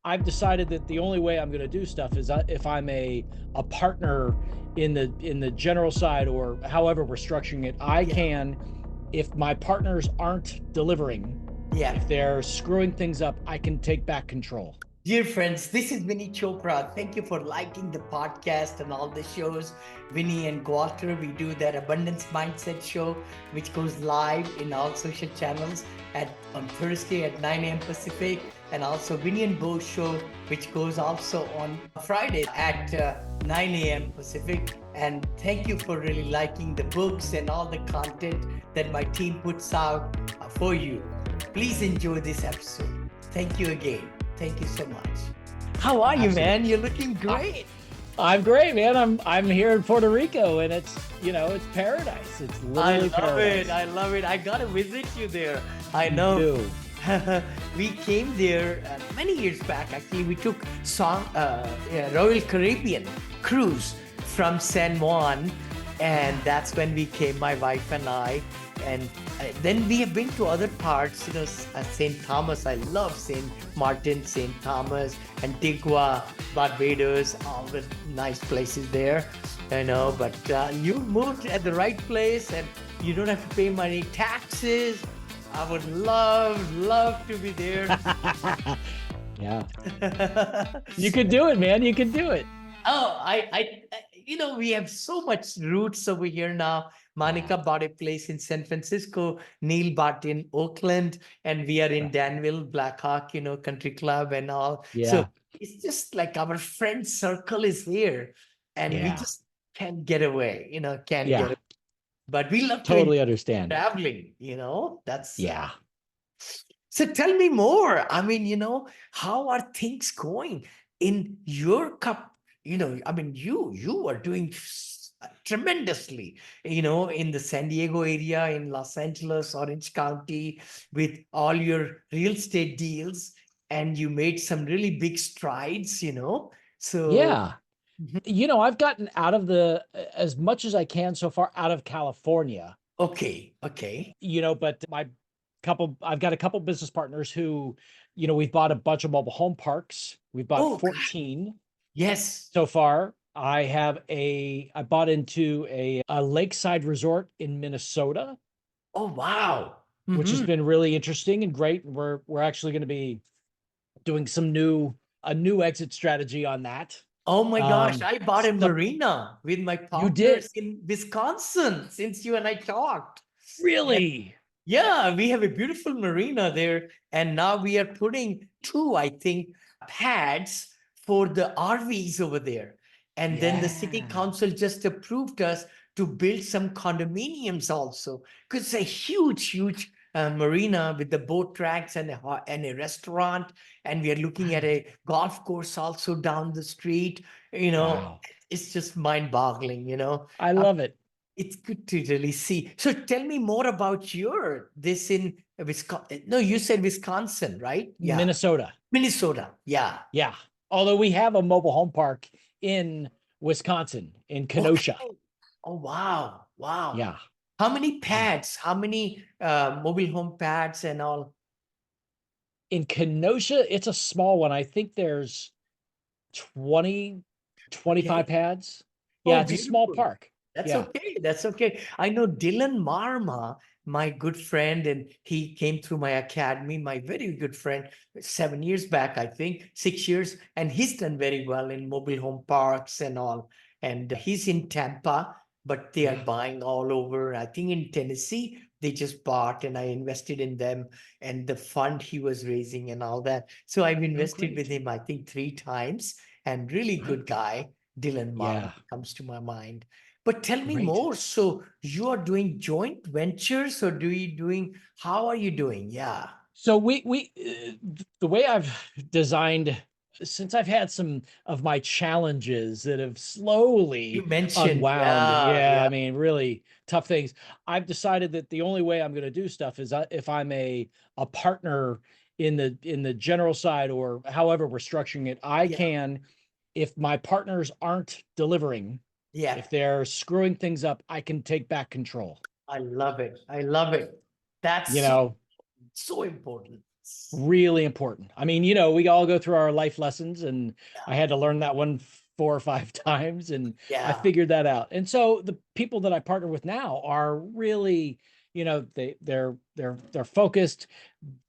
I've decided that the only way I'm going to do stuff is if I'm a partner in the general side, or however we're structuring it. I Yeah. can, if my partners aren't delivering, Yeah. if they're screwing things up, I can take back control. Dear friends, this is Vinney Chopra. Thank you for liking the podcast and all the shows. Vinney and Roger, we do that abundance mindset show, which goes live in all social channels on Thursday at 9 a.m. Pacific, and also Vinney and Bo show, which goes also on Friday at 9 a.m. Pacific. And thank you for really liking the books and all the content that my team puts out for you. Please enjoy this episode. Thank you again. Thank you so much. How are you, man? You're looking great. I'm great, man. I'm here in Puerto Rico, and it's it's paradise. It's literally paradise. I love it. I gotta visit you there. I know. We came there many years back. Actually, we took Royal Caribbean cruise from San Juan, and that's when we came, my wife and I. And then we have been to other parts, St. Thomas. I love St. Martin, St. Thomas, Antigua, Barbados, all the nice places there, But you moved at the right place, and you don't have to pay any taxes. I would love to be there. Yeah. You could do it, man. You could do it. Oh, we have so much roots over here now. Monica bought a place in San Francisco. Neil bought in Oakland, and we are in Danville, Blackhawk, country club and all. Yeah. So it's just like our friend circle is here, and we just can't get away, can't get away. But we love totally understand traveling, that's. Yeah. So tell me more. I mean, how are things going in your cup? You are doing tremendously, in the San Diego area, in Los Angeles, Orange County, with all your real estate deals, and you made some really big strides, So yeah, I've gotten out of as much as I can so far out of California. Okay. But I've got a couple business partners who, we've bought a bunch of mobile home parks. We've bought 14. Yes. So far. I bought into a lakeside resort in Minnesota. Oh, wow. Which has been really interesting and great. We're actually going to be doing a new exit strategy on that. Oh my gosh, I bought a marina with my partners in Wisconsin since you and I talked. Really? Yeah, we have a beautiful marina there. And now we are putting 2, I think, pads for the RVs over there. And then the city council just approved us to build some condominiums also, because it's a huge marina with the boat tracks and a restaurant. And we are looking at a golf course also down the street. Wow. It's just mind-boggling, I love it. It's good to really see. So tell me more about this in Wisconsin. No, you said Wisconsin, right? Yeah. Minnesota. Yeah. Yeah. Although we have a mobile home park in Wisconsin, in Kenosha. Okay. Oh, wow. Yeah. How many pads? How many mobile home pads and all? In Kenosha, it's a small one. I think there's 20, 25 pads. Yeah, it's a small park. That's okay. That's okay. I know Dylan Marma, my good friend, and he came through my academy, my very good friend, 7 years back, I think, 6 years, and he's done very well in mobile home parks and all. And he's in Tampa, but they are buying all over. I think in Tennessee, they just bought, and I invested in them and the fund he was raising and all that. So I've invested with him, I think, 3 times, and really good guy. Dylan Marma comes to my mind. But tell me more. So you are doing joint ventures, or how are you doing? Yeah. So the way I've designed, since I've had some of my challenges that have slowly unwound. I mean, really tough things. I've decided that the only way I'm going to do stuff is if I'm a partner in the general side, or however we're structuring it. I can, if my partners aren't delivering, if they're screwing things up, I can take back control. I love it. That's so important. Really important. I mean, we all go through our life lessons, and I had to learn that one 4 or 5 times, and I Yeah. figured that out. And so the people that I partner with now are really, they're focused.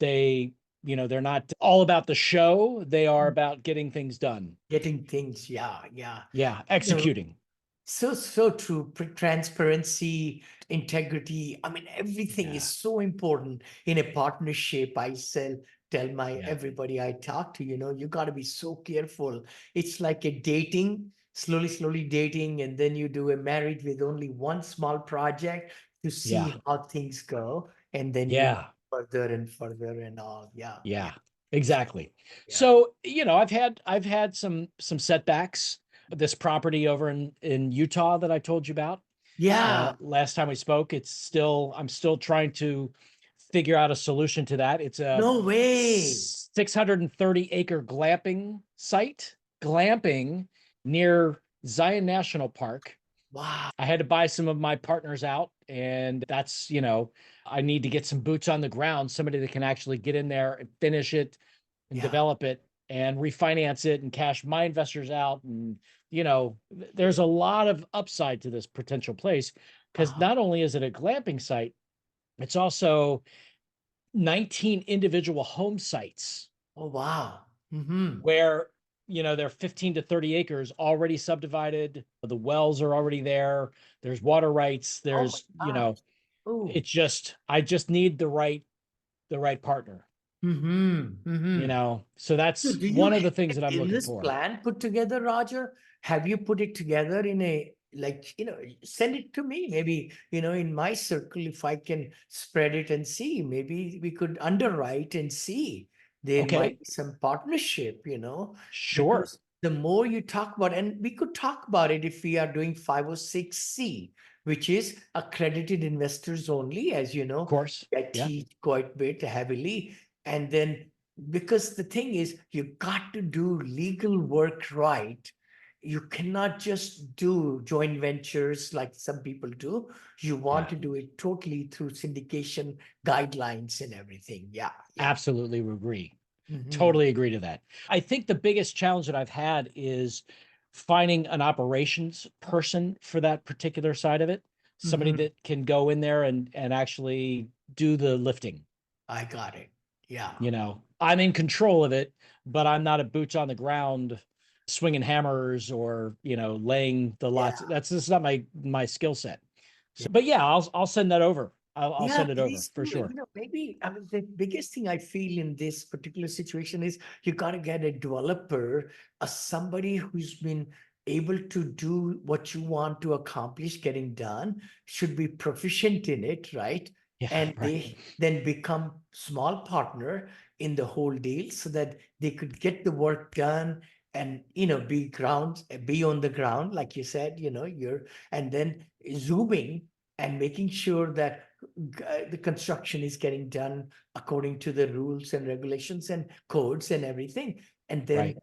They, they're not all about the show. They are about getting things done. Getting things. Yeah. Yeah. Yeah, You know, executing. so true. Transparency, integrity. I mean, everything is Yeah, so important in a partnership. Tell my yeah, everybody I talk to, you got to be so careful. It's like a dating, slowly dating, and then you do a marriage with only one small project to yeah, see how things go, and then you yeah. further and further and all. Yeah, yeah, Yeah, exactly. yeah, So, I've had some setbacks. This property over in Utah that I told you about yeah. last time we spoke, I'm still trying to figure out a solution to that. It's a No way. 630-acre glamping site, glamping near Zion National Park. Wow. I had to buy some of my partners out, and I need to get some boots on the ground, somebody that can actually get in there and finish it and Yeah. develop it and refinance it and cash my investors out. And, there's a lot of upside to this potential place, because Uh-huh. not only is it a glamping site, it's also 19 individual home sites Oh, wow. Mm-hmm. where they're 15 to 30 acres already subdivided. The wells are already there. There's water rights. Oh my There's gosh. Oh. I just need the right partner. Mm-hmm. Mm-hmm. So So that's do you one of have the things an that I'm looking illness for. plan put together, Roger? Have you put it together in a like, send it to me. Maybe, in my circle, if I can spread it and see, maybe we could underwrite and see. There might Okay, be some partnership, sure, because the more you talk about, and we could talk about it if we are doing 506C, which is accredited investors only, as you of know, course. I Yeah, teach quite a bit heavily. And then because the thing is, you got to do legal work right. You cannot just do joint ventures like some people do. You want yeah, to do it totally through syndication guidelines and everything. Yeah, yeah. absolutely agree. Hmm. Totally agree to that. I think the biggest challenge that I've had is finding an operations person for that particular side of it. Somebody Hmm. that can go in there and actually do the lifting. I got it. Yeah. I'm in control of it, but I'm not a boots on the ground swinging hammers or, laying the lots. Yeah. This is not my skill set. So, but yeah, I'll send that over. I'll Yeah, send it over please for do. sure. Maybe, I mean, the biggest thing I feel in this particular situation is you got to get a developer, somebody who's been able to do what you want to accomplish getting done, should be proficient in it, right? Yeah, And right. they then become small partner in the whole deal so that they could get the work done and, be on the ground, like you said, and then zooming and making sure that the construction is getting done according to the rules and regulations and codes and everything. And then Right.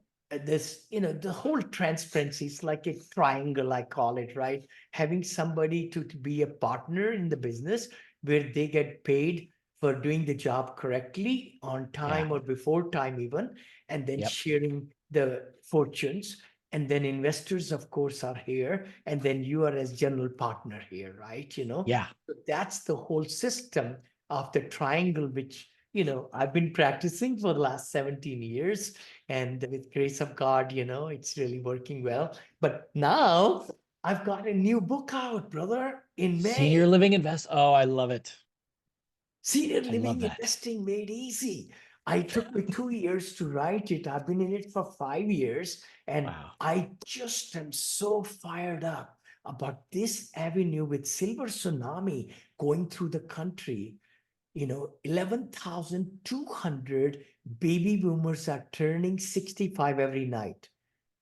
this, the whole transparency is like a triangle, I call it, right? Having somebody to be a partner in the business where they get paid for doing the job correctly on Yeah. time or before time even, and then Yep. sharing the fortunes. And then investors, of course, are here, and then you are as general partner here, right? Yeah. So that's the whole system of the triangle, which, I've been practicing for the last 17 years. And with grace of God, it's really working well. But now I've got a new book out, brother, in Senior May. living invest. Oh, I love it. Senior I love Living that. Investing Made Easy. I took me 2 years to write it. I've been in it for 5 years, and Wow. I just am so fired up about this avenue with Silver Tsunami going through the country. 11,200 baby boomers are turning 65 every night.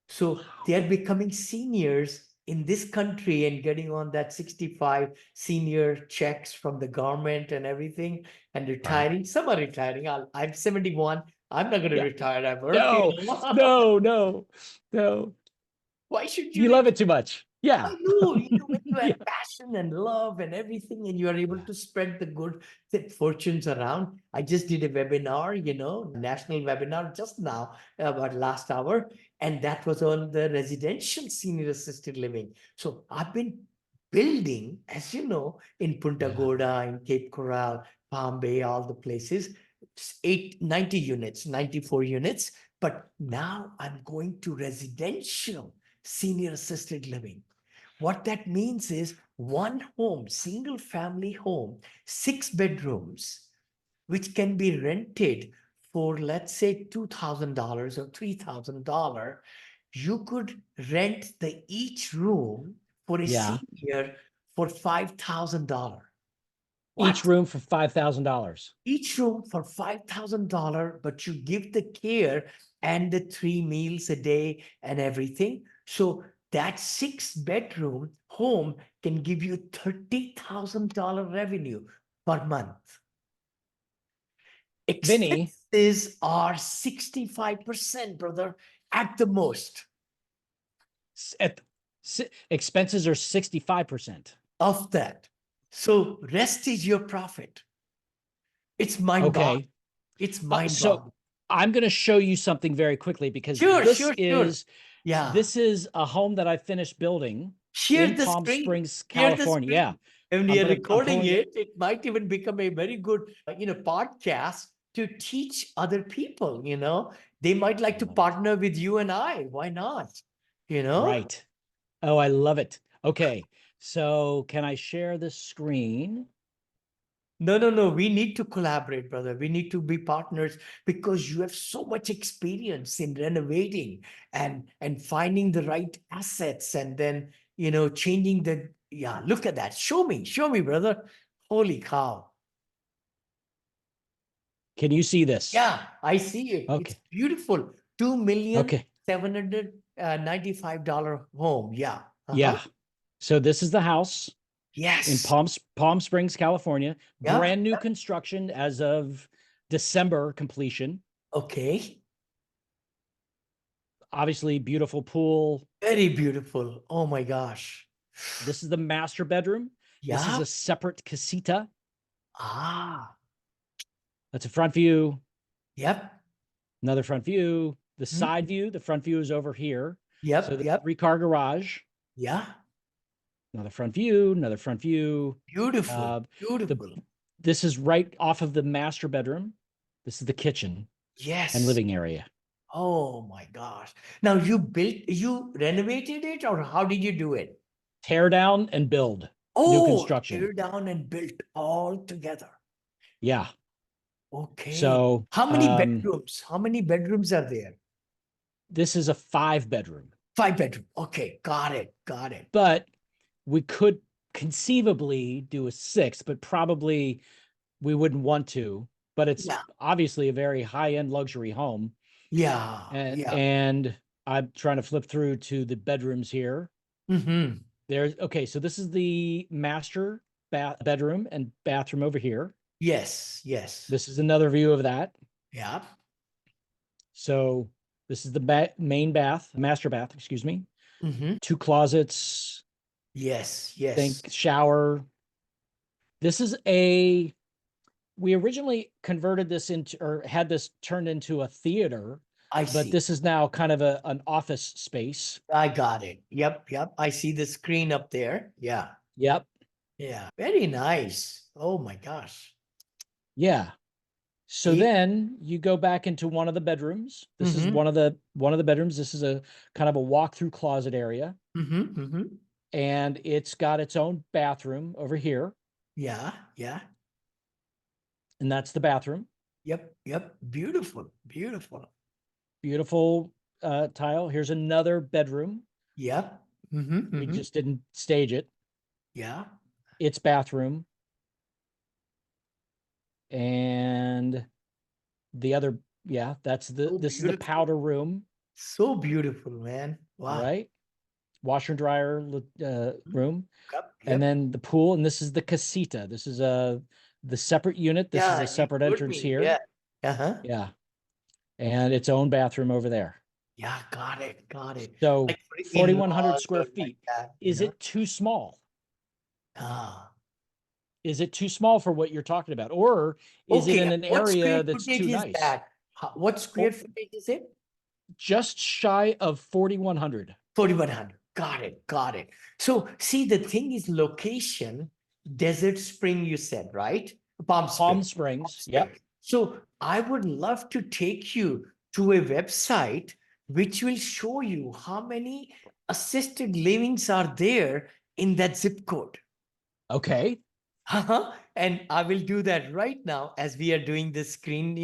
So they are becoming seniors in this country and getting on that 65 senior checks from the government and everything and Right. retiring. Some are retiring. I'm 71. I'm not going to Yeah. retire ever. No, no, no, no. Why should you You love retire? it too much. Yeah. I know, when you Yeah. have passion and love and everything, and you are able to spread the good fortunes around. I just did a webinar, national webinar just now, about last hour, and that was on the residential senior assisted living. So I've been building, as you know, in Punta Yeah. Gorda, in Cape Coral, Palm Bay, all the places, 90 units, 94 units. But now I'm going to residential senior assisted living. What that means is one home, single family home, 6 bedrooms, which can be rented for, let's say, $2,000 or $3,000. You could rent the each room for a Yeah. senior for $5,000. Each What? room for $5,000. Each room for $5,000, but you give the care and the 3 meals a day and everything. So that 6 bedroom home can give you $30,000 revenue per month. Vinney, Expenses are 65%, brother, at the most at expenses are 65%. of that. So rest is your profit. It's mind-boggling. Okay. It's So mind-boggling. I'm going to show you something very quickly because Sure. Yeah. this is a home that I finished building Share in the Palm screen. Springs, Share the California. Yeah. screen. When you're I'm recording pulling it, it might even become a very good, podcast to teach other people, They might like to partner with you and I. Why not? Right. Oh, I love it. Okay. So can I share the screen? No. We need to collaborate, brother. We need to be partners because you have so much experience in renovating and finding the right assets and then, changing the, yeah, look at that. Show me, brother. Holy cow. Can you see this? Yeah, I see it. It's Okay. beautiful. Two million Okay. $795 home. Yeah. Yeah. So this is the house in Yes. Palm Springs, California. Yeah. Brand new construction as of December completion. Okay. Obviously, beautiful pool. Very beautiful. Oh my gosh. This is the master bedroom. This is Yeah. a separate casita. Ah. That's a front view. Yep. Another front view. The Hmm. side view, the front view is over here. So Yep. the Yep. 3-car garage. Yeah. Another front view. Another front view. Beautiful. The Beautiful. This is right off of the master bedroom. This is the kitchen and Yes. living area. Oh my gosh. Now you renovated it or how did you do it? Tear down and build. New Oh, construction. tear down and built all together. Yeah. Okay. So How many bedrooms? How many bedrooms are there? this is a 5-bedroom. 5 bedroom. Okay, got it. Got it. But we could conceivably do a 6, but probably we wouldn't want to. But it's obviously a very high-end luxury home. Yeah. And I'm trying to flip through to the bedrooms here. Mm-hmm. Okay, so this is the master bedroom and bathroom over here. Yes. This is another view of that. Yeah. So this is the master bath, excuse me. Mm-hmm. 2 closets. Yes. Sink, shower. This is we originally converted this into, or had this turned into a theater. But this is now kind of an office space. I got it. Yep. I see the screen up there. Yeah. Yep. Yeah. Very nice. Oh my gosh. Yeah. So then you go back into one of the bedrooms. This is one of the bedrooms. This is a kind of a walk-through closet area. And it's got its own bathroom over here. Yeah. And that's the bathroom. Yep. Beautiful. Beautiful tile. Here's another bedroom. Yep. We just didn't stage it. Yeah. Its bathroom. And the other, that's this is the powder room. So beautiful, man. Wow. Right? Washer and dryer room. Yep. And then the pool, and this is the casita. This is the separate unit. This is a separate entrance here. Yeah. Yeah. And its own bathroom over there. Yeah, got it, got it. So Like for 4,100 in-laws square or like feet. that, Is it too small? Ah. Is it too small for what you're talking about? Or is it Okay, in an what square area that's footage too is nice? that? What square footage is it? Just shy of 4,100. 4,100. Got it, got it. So see, the thing is location, Desert Spring, you said, right? Palm Palm Spring. Palm Springs. Spring. Yep. So I would love to take you to a website which will show you how many assisted livings are there in that zip code. Okay. And I will do that right now as we are doing this screen,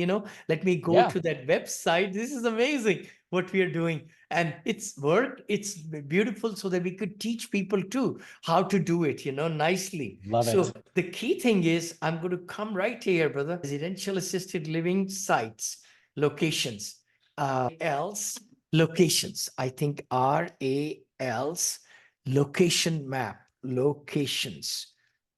let me go Yeah. to that website. This is amazing what we are doing. And it's work, it's beautiful so that we could teach people too how to do it, nicely. Love So it. the key thing is I'm going to come right here, brother. Residential assisted living sites, locations, else locations. I think RALs location map, locations.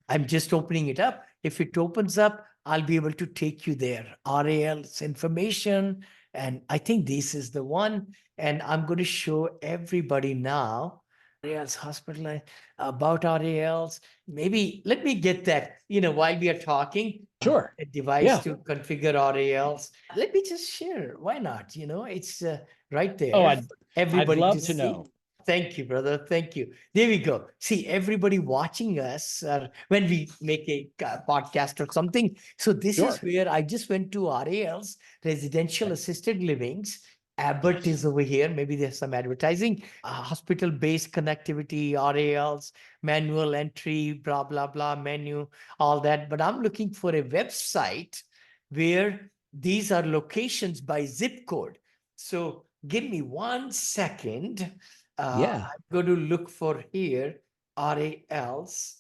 I'm just opening it up. If it opens up, I'll be able to take you there. RAL's information. And I think this is the one. And I'm going to show everybody now. RAL's hospital about RALs. Maybe let me get that, while we are talking. Sure. A device Yeah. to configure RALs. Let me just share. Why not? It's right Oh, there for I'd everybody to love to see. know. Thank you, brother. Thank you. There we go. See, everybody watching us when we make a podcast or something. So this is Sure. where I just went to RALs, residential Okay. assisted livings. Abbott Yes. is over here. Maybe there's some advertising. Hospital-based connectivity, RALs, manual entry, blah, blah, blah, menu, all that. But I'm looking for a website where these are locations by zip code. So give me 1 second. Yeah. I'm going to look for here RALs,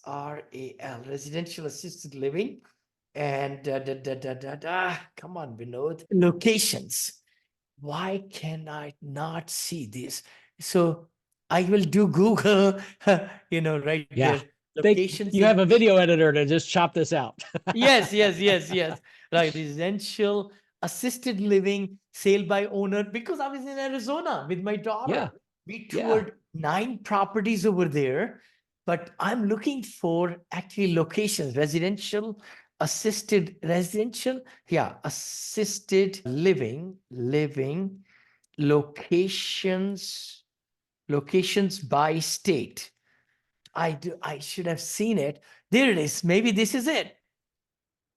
residential assisted living, and come on, Vinod, locations. Why can I not see this? So I will do Google, right Yeah. there, locations You in have a video editor to just chop this out. yes, yes, yes, yes. Like residential assisted living sale by owner because I was in Arizona with my Yeah. daughter. We Yeah. toured 9 properties over there, but I'm looking for actually locations, assisted living locations by state. I should have seen it. There it is. Maybe this is it.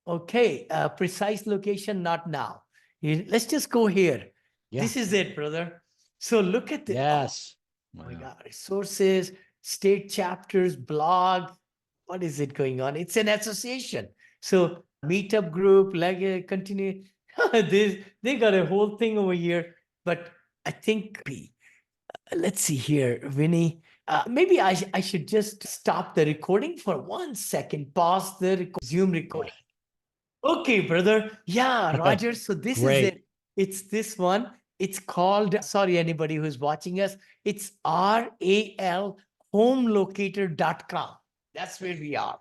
Okay, precise location, not now. Let's just go here. Yeah. This is it, brother. So look at the, oh Yes. my Wow. God, resources, state chapters, blog. What is it going on? It's an association. So meetup group, like continue. They got a whole thing over here, but I think, let's see here, Vinny. Maybe I should just stop the recording for 1 second, pause the Zoom recording. Okay, brother. Yeah, Roger. So this is Great. it. It's this one. It's called, sorry, anybody who's watching us, it's RALHomeLocator.com. That's where we are.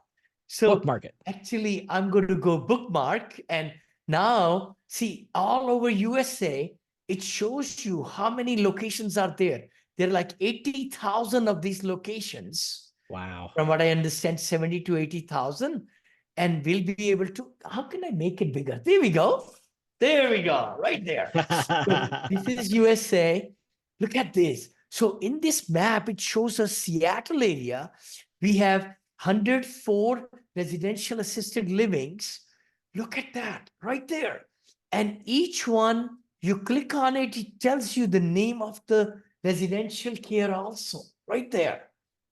So Bookmark it. actually, I'm going to go bookmark. And now, see, all over USA, it shows you how many locations are there. There are like 80,000 of these locations. Wow. From what I understand, 70 to 80,000. And we'll be able to, how can I make it bigger? There we go. There we go, right there. So this is USA. Look at this. So in this map, it shows us Seattle area. We have 104 residential assisted livings. Look at that right there. And each one, you click on it, it tells you the name of the residential care also, right there.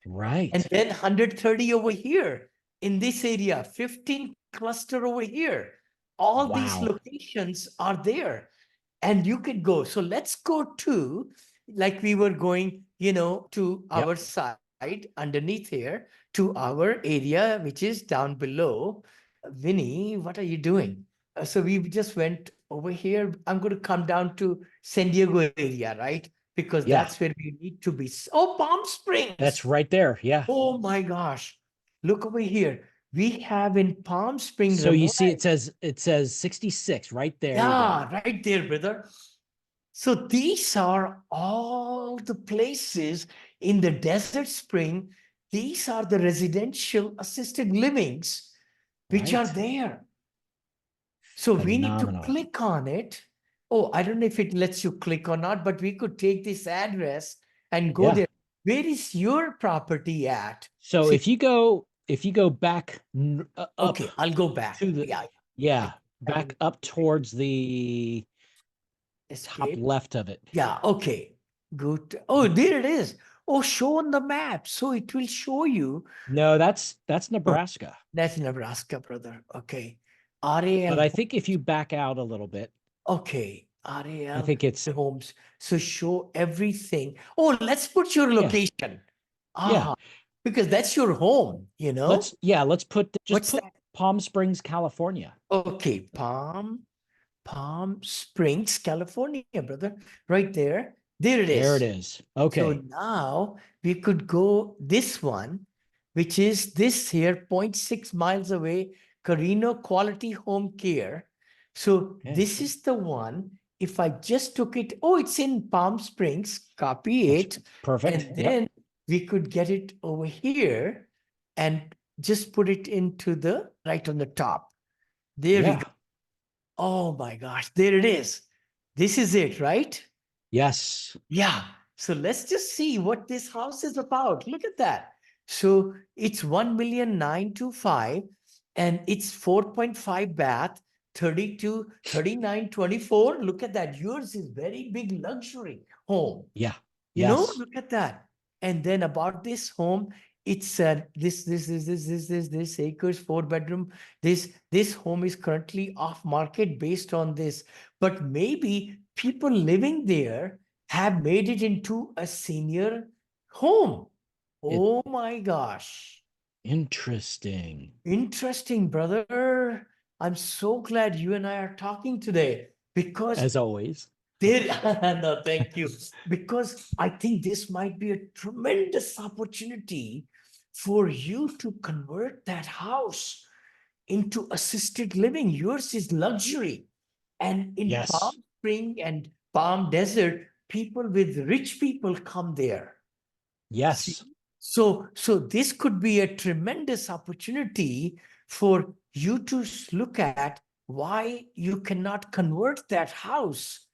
Right. And then 130 over here in this area, 15 cluster over here. All these Wow. locations are there and you could go. So let's go to, like we were going, to Yep. our side underneath here to our area, which is down below. Vinny, what are you doing? So we just went over here. I'm going to come down to San Diego area, right? Because Yeah. that's where we need to be. Oh, Palm Springs. That's right there. Yeah. Oh my gosh. Look over here. We have in Palm Springs, So you see, Ramon. it says 66 right there. You go. Yeah, right there, brother. So these are all the places in the Desert Spring. These are the residential assisted livings which are Right. there. So we need to Phenomenal. click on it. Oh, I don't know if it lets you click or not, but we could take this address and go Yeah. there. Where is your property at? So See, if you go back up okay, I'll go back. to the, Yeah, I yeah, haven't back up towards the top escaped. left of it. Yeah, okay. Good. Oh, there it is. Oh, show on the map. So it will show you. No, that's Oh, Nebraska. that's Nebraska, brother. Okay. But RAL. I think if you back out a little bit, Okay. I RAL think it's, homes. So show everything. Oh, let's put your yeah, location. yeah. Ah, because that's your home, you know? Let's just What's put that? Palm Springs, California. Okay, Palm Springs, California, brother. Right there. There it There it is. is. So Okay. now we could go this one, which is this here, 0.6 miles away, Carino Quality Home Care. So Okay. this is the one. If I just took it, oh, it's in Palm Springs, copy That's it. perfect. And Yep. then we could get it over here and just put it into the right on the top. There we Yeah. go. Oh my gosh, there it is. This is it, right? Yes. Yeah. So let's just see what this house is about. Look at that. So it's 1,925 and it's 4.5 bath, 32, 39, 24. Look at that. Yours is very big luxury home. Yeah. You know, Yes. look at that. And then about this home, it's this acres, 4 bedroom. This home is currently off market based on this. But maybe people living there have made it into a senior home. It Oh my gosh. interesting. Interesting, brother. I'm so glad you and I are talking today because As always. there, no, thank you. Because I think this might be a tremendous opportunity for you to convert that house into assisted living. Yours is luxury. And in Yes. Palm Spring and Palm Desert, people with rich people come there. See? Yes. So this could be a tremendous opportunity for you to look at why you cannot convert that house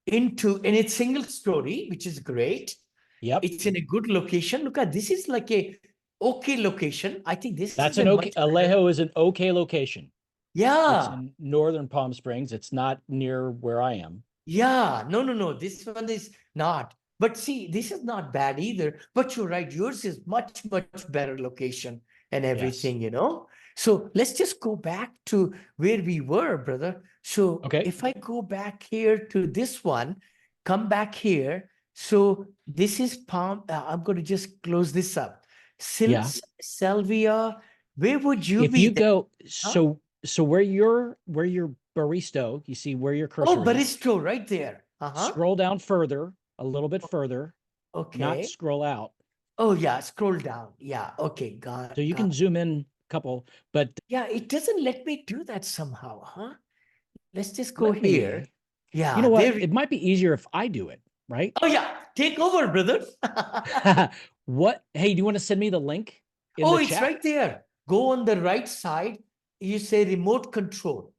into, and it's single story, which is great. Yep. It's in a good location. Look at this is like a okay location. I think this That's is a an okay. much better. Alejo is an okay location. It's Yeah, in northern Palm Springs. It's not near where I am. yeah. No. This one is not. But see, this is not bad either. But you're right. Yours is much better location and Yes. everything, you know. So let's just go back to where we were, brother. So Okay. if I go back here to this one, come back here. So this is Palm. I'm going to just close this up. Yeah. Salvia, where would you If be you then? go, Huh? so where your barista, you see where your Oh, cursor is, Baristo right there. Uh-huh. scroll down further, a little bit further, not Okay. scroll out. Oh, yeah. Scroll down. Yeah. Okay. So you Got. can zoom in a couple, but Yeah. It doesn't let me do that somehow, huh? Let's just go let here. me, you Yeah. know what? There. It might be easier if I do it, right? Oh, yeah. Take over, brother. What? Hey, do you want to send me the link in Oh, the it's chat? right there. Go on the right side. You say remote control.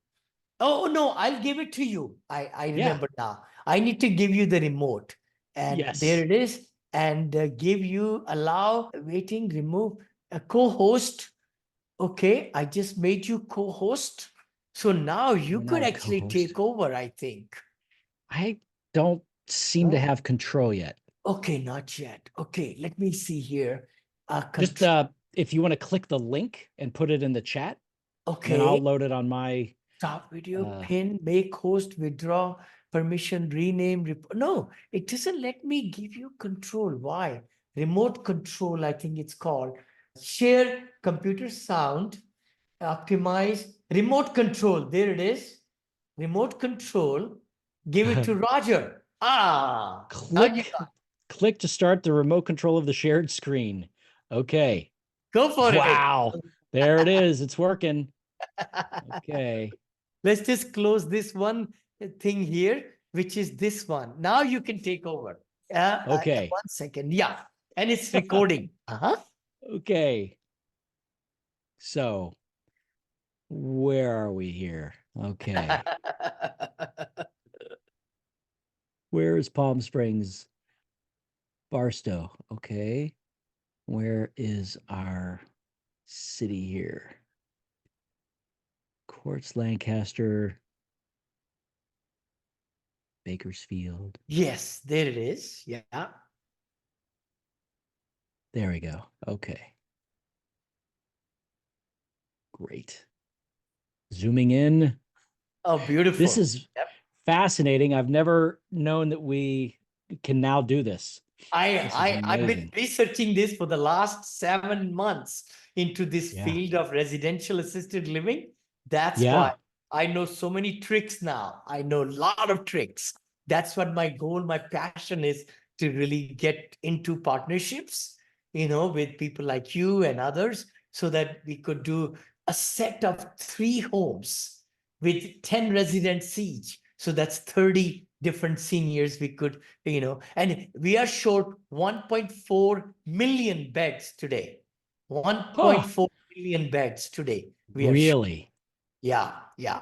Oh, no. I'll give it to you. I Yeah. remember now. I need to give you the remote. And there Yes. it is. And give you allow waiting, remove a co-host. Okay, I just made you co-host. So now you You're not could a actually co-host. take over, I think. I don't seem to Oh, have control yet. okay, not yet. Okay, let me see here. Just Control. if you want to click the link and put it in the chat, and then Okay, I'll load it on my stop video, uh pin, make host, withdraw, permission, rename. No, it doesn't let me give you control. Why? Remote control, I think it's called. Share computer sound, optimize, remote control. There it is. Remote control. Give it to Roger. Ah, now you click click to start the remote control of the shared screen. Okay. go for it. Wow. There it is. It's working. Okay. Let's just close this one thing here. which is this one. Now you can take over. Okay. 1 second. Yeah. And it's recording. Okay. So where are we here? Okay. Where is Palm Springs? Barstow. Okay. Where is our city here? Quartz, Lancaster, Bakersfield. Yes, there it is. Yeah. There we go. Okay. Great. Zooming in. Oh, beautiful. This is fascinating. I've never known that we can now do this. I've been researching this for the last 7 months into this field of residential assisted living. That's why I know so many tricks now. I know a lot of tricks. That's what my goal, my passion is, to really get into partnerships, with people like you and others, so that we could do a set of 3 homes with 10 residents each. So that's 30 different seniors we could, and we are short 1.4 million beds today. 1.4 million beds today. We are really? Yeah, yeah.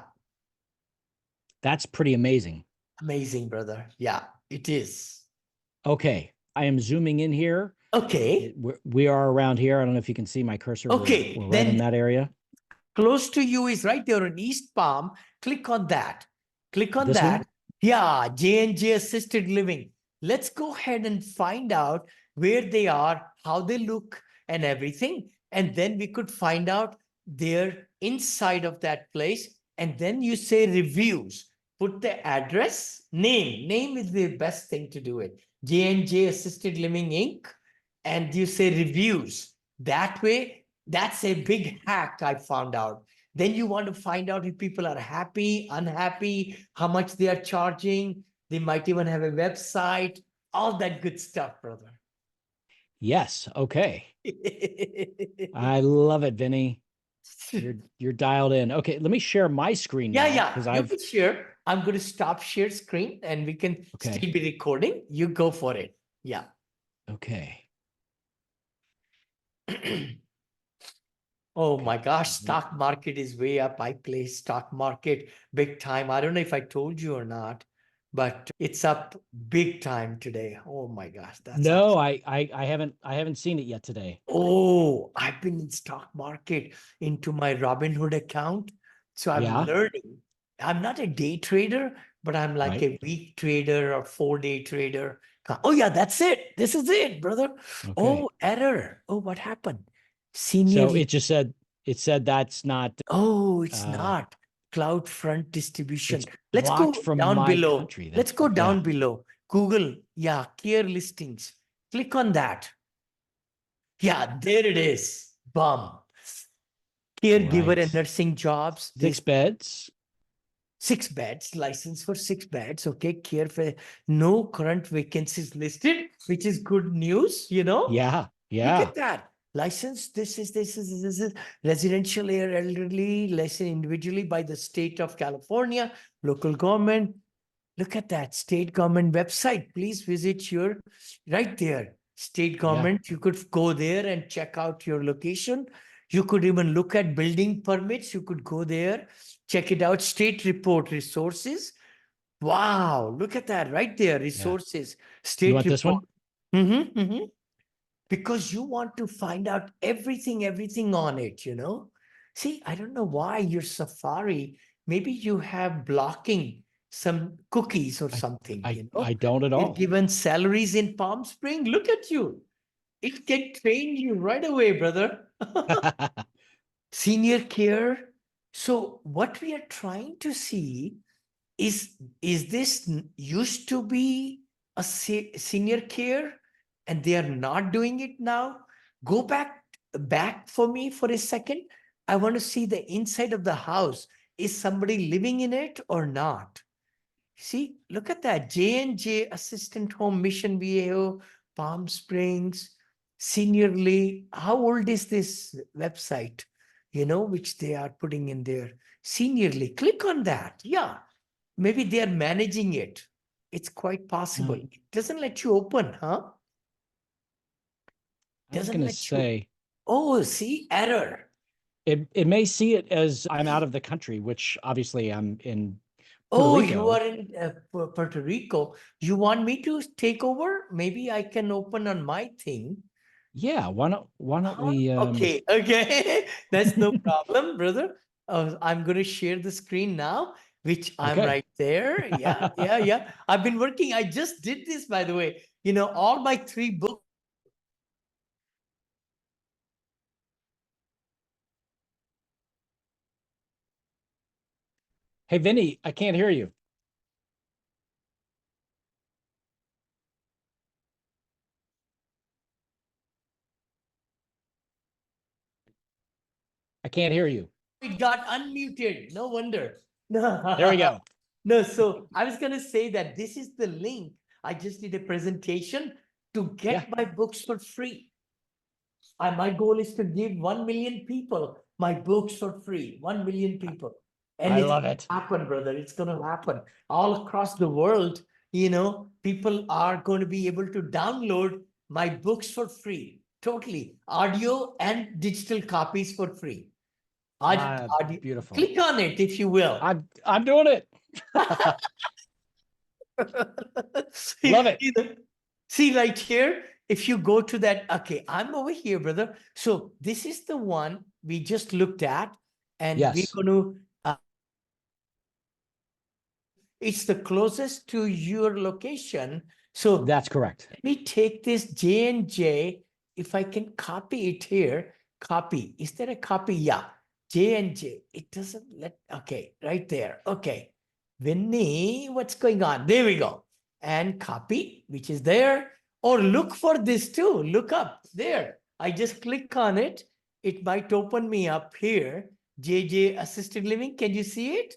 That's pretty amazing. Amazing, brother. Yeah, it is. Okay. I am zooming in here. Okay. We are around here. I don't know if you can see my cursor. Okay. We're right in that area. Close to you is right there on East Palm. Click on that. Click on This that. one? Yeah, J&J Assisted Living. Let's go ahead and find out where they are, how they look, and everything. And then we could find out their inside of that place. And then you say reviews. Put the address, name. Name is the best thing to do it. J&J Assisted Living Inc. And you say reviews. That way, that's a big hack I found out. Then you want to find out if people are happy, unhappy, how much they are charging. They might even have a website, all that good stuff, brother. Yes. Okay. I love it, Vinney. You're dialed in. Okay, let me share my screen now. Yeah. You can share. I'm going to stop share screen and we can still be recording. You go for it. Yeah. Okay. Oh my gosh, stock market is way up. I play stock market big time. I don't know if I told you or not, but it's up big time today. Oh my gosh, that's no, awesome. I haven't seen it yet today. Oh, I've been in stock market into my Robinhood account. So I'm learning. I'm not a day trader, but I'm like a week trader or 4-day trader. Oh yeah, that's it. This is it, brother. Okay. Oh, error. Oh, what happened? So it said that's not. Oh, it's not CloudFront distribution. Let's go down below. Let's go down below. Google, care listings. Click on that. Yeah, there it is. Bum. Caregiver and nursing jobs. 6 beds. 6 beds, license for 6 beds. Okay, care for no current vacancies listed, which is good news, Yeah. Look at that. License, this is residential elderly licensed individually by the state of California, local government. Look at that state government website. Please visit your right there. State government, you could go there and check out your location. You could even look at building permits. You could go there, check it out. State report resources. Wow, look at that right there. Resources. State you want report. This one? Because you want to find out everything on it, See, I don't know why your Safari, maybe you have blocking some cookies or something, I don't at all. You're given salaries in Palm Spring. Look at you. It can train you right away, brother. Senior care. So what we are trying to see is this used to be a senior care and they are not doing it now? Go back for me for a second. I want to see the inside of the house. Is somebody living in it or not? See, look at that. J&J Assistant Home Mission Viejo, Palm Springs, Seniorly. How old is this website? Which they are putting in there. Seniorly. Click on that. Yeah. Maybe they are managing it. It's quite possible. It doesn't let you open, huh? I was Doesn't going to let you. say Oh, see, error. it may see it as I'm out of the country, which obviously I'm in Puerto Oh, Rico. you are in Puerto Rico. You want me to take over? Maybe I can open on my thing. Yeah, why don't we Okay, okay. That's no problem, brother. I'm going to share the screen now, which I'm Okay. right there. Yeah, yeah, yeah. I've been working. I just did this, by the way. You know, all my 3 books. Hey Vinney, I can't hear you. I can't hear you. It got unmuted. No wonder. There we go. No, so I was going to say that this is the link. I just did a presentation to get Yeah. my books for free. My goal is to give 1 million people my books for free. 1 million people. And I it's love it. happen, brother. It's going to happen all across the world. You know, people are going to be able to download my books for free. Totally. Audio and digital copies for free. Audio. Beautiful. Click on it if you will. I'm doing it. Love it. See right here, if you go to that, okay, I'm over here, brother. So this is the one we just looked at, and we're Yes. going to, it's the closest to your location. So That's correct. let me take this J and J. If I can copy it here, copy. Is there a copy? Yeah. J and J. It doesn't let, okay, right there. Okay. Vinney, what's going on? There we go. And copy, which is there. Or look for this too. Look up there. I just click on it. It might open me up here. JJ Assisted Living. Can you see it?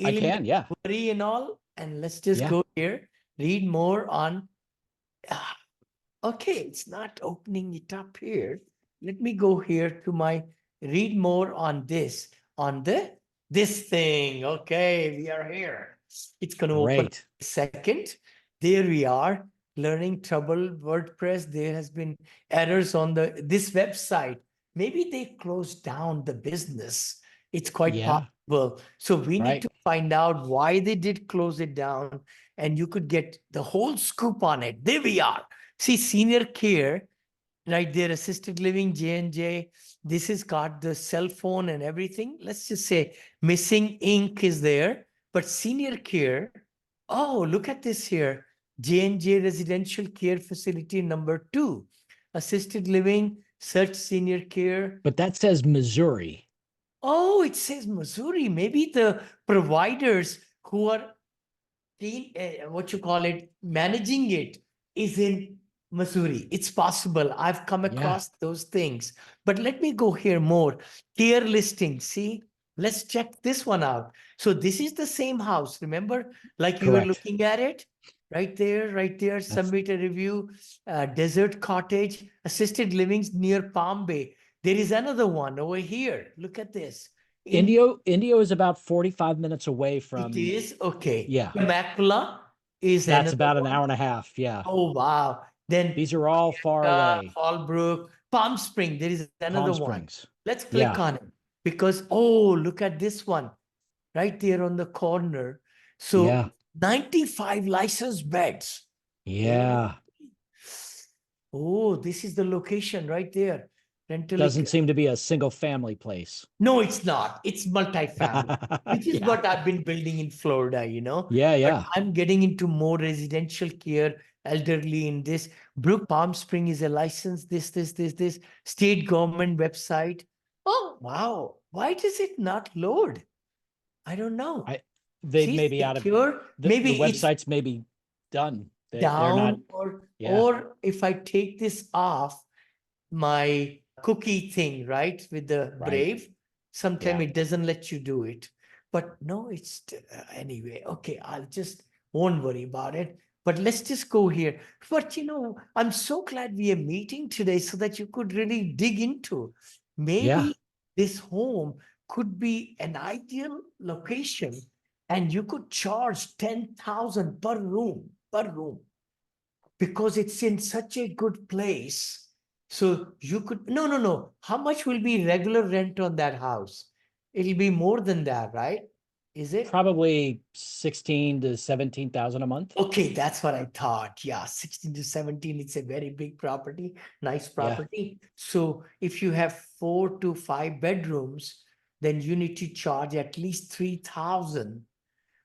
I can, yeah. Worry and all. And let's just Yeah. go here. Read more on. Okay, it's not opening it up here. Let me go here to my read more on this, on this thing. Okay, we are here. It's going to open Great. a second. There we are. Learning trouble, WordPress. There has been errors on this website. Maybe they closed down the business. It's quite Yeah. possible. So we Right. need to find out why they did close it down, and you could get the whole scoop on it. There we are. See, senior care, right there, assisted living, J&J. This has got the cell phone and everything. Let's just say missing ink is there, but senior care. Oh, look at this here. J&J Residential Care Facility number 2. Assisted living, search senior care. But that says Missouri. Oh, it says Missouri. Maybe the providers who are what you call it, managing it is in Missouri. It's possible. I've come across those things. But let me go here more. Tier listing. See, let's check this one out. So this is the same house. Remember, like you were Correct. looking at it? Right there, submit a review, desert cottage, assisted livings near Palm Bay. There is another one over here. Look at this. Indio is about 45 minutes away from. It is okay. Yeah. Temecula is That's another about an one. hour and a half. Yeah. Oh wow! Then These are all far away. Fallbrook, Palm Spring. There is another Palm one. Springs. Let's click Yeah. on it because oh, look at this one right there on the corner. So Yeah. 95 licensed beds. Yeah. Oh, this is the location right there. Rental. Doesn't seem to be a single family place. No, it's not. It's multifamily, which is Yeah. what I've been building in Florida, you know. Yeah, But yeah. I'm getting into more residential care, elderly in this. Brook Palm Spring is a license, this state government website. Oh, wow. Why does it not load? I don't know. They See, may be out of secure. the Maybe it's websites may be done. They're down not. or if I take this off, my cookie thing, right? With the Right. Brave. Sometimes Yeah. it doesn't let you do it. But no, it's anyway. Okay, I'll just won't worry about it. But let's just go here. But you know, I'm so glad we are meeting today so that you could really dig into. Maybe this home could be an ideal location and you could charge 10,000 per room. per room because it's in such a good place. So you could, no. How much will be regular rent on that house? It'll be more than that, right? Is it? Probably 16 to 17,000 a month. Okay, that's what I thought. Yeah, 16 to 17, it's a very big property, nice Yeah. property. So if you have 4 to 5 bedrooms, then you need to charge at least 3,000.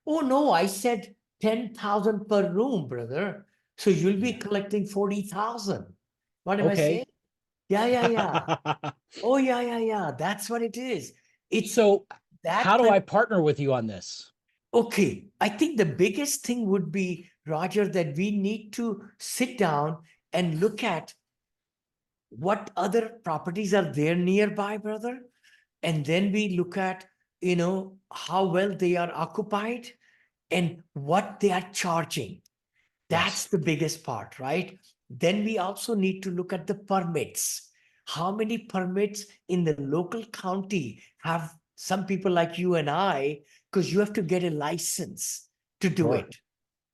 Oh no, I said 10,000 per room, brother. So you'll be Yeah. collecting 40,000. What am I saying? Okay. Yeah. Oh, yeah. That's what it is. It's So that how do kind. I partner with you on this? Okay, I think the biggest thing would be, Roger, that we need to sit down and look at what other properties are there nearby, brother. And then we look at, how well they are occupied and what they are charging. That's Yes. the biggest part, right? Then we also need to look at the permits. How many permits in the local county have some people like you and I, because you have to get a license to do Sure. it.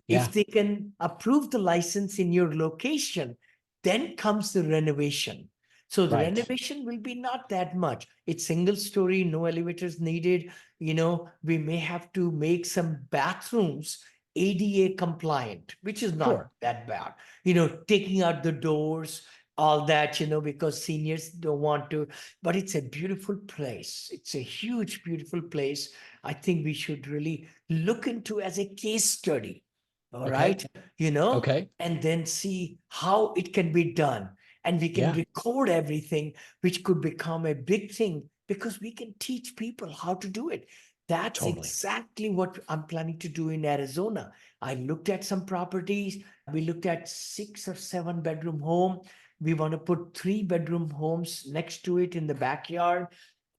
Yeah. If they can approve the license in your location, then comes the renovation. So the Right. renovation will be not that much. It's single story, no elevators needed. We may have to make some bathrooms ADA compliant, which is not Sure. that bad. Taking out the doors, all that, because seniors don't want to. But it's a beautiful place. It's a huge, beautiful place. I think we should really look into as a case study. All Okay. right. Okay. And then see how it can be done. And we can Yeah. record everything, which could become a big thing because we can teach people how to do it. That's Totally. exactly what I'm planning to do in Arizona. I looked at some properties. We looked at 6 or 7 bedroom home. We want to put 3 bedroom homes next to it in the backyard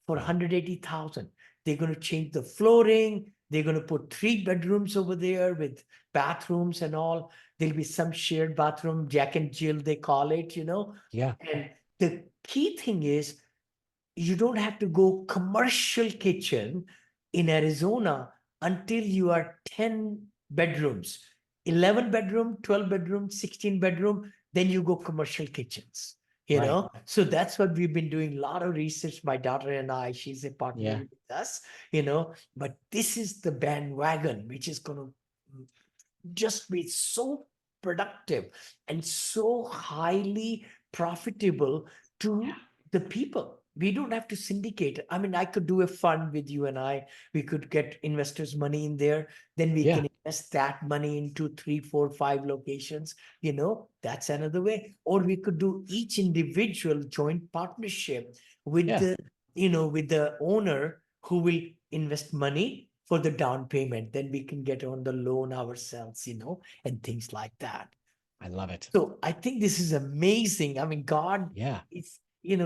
for Wow. 180,000. They're going to change the flooring. They're going to put 3 bedrooms over there with bathrooms and all. There'll be some shared bathroom, Jack and Jill, they call it. Yeah. And the key thing is you don't have to go commercial kitchen in Arizona until you are 10 bedrooms, 11 bedroom, 12 bedroom, 16 bedroom, then you go commercial kitchens. Right. So that's what we've been doing a lot of research, my daughter and I. She's a partner Yeah. with us, but this is the bandwagon which is going to just be so productive and so highly profitable to Yeah. the people. We don't have to syndicate. I mean, I could do a fund with you and I. We could get investors' money in there. Then we Yeah. can invest that money into 3, 4, 5 locations. That's another way. Or we could do each individual joint partnership with Yeah. with the owner who will invest money for the down payment. Then we can get on the loan ourselves, and things like that. I love it. So I think this is amazing. I mean, God Yeah. is,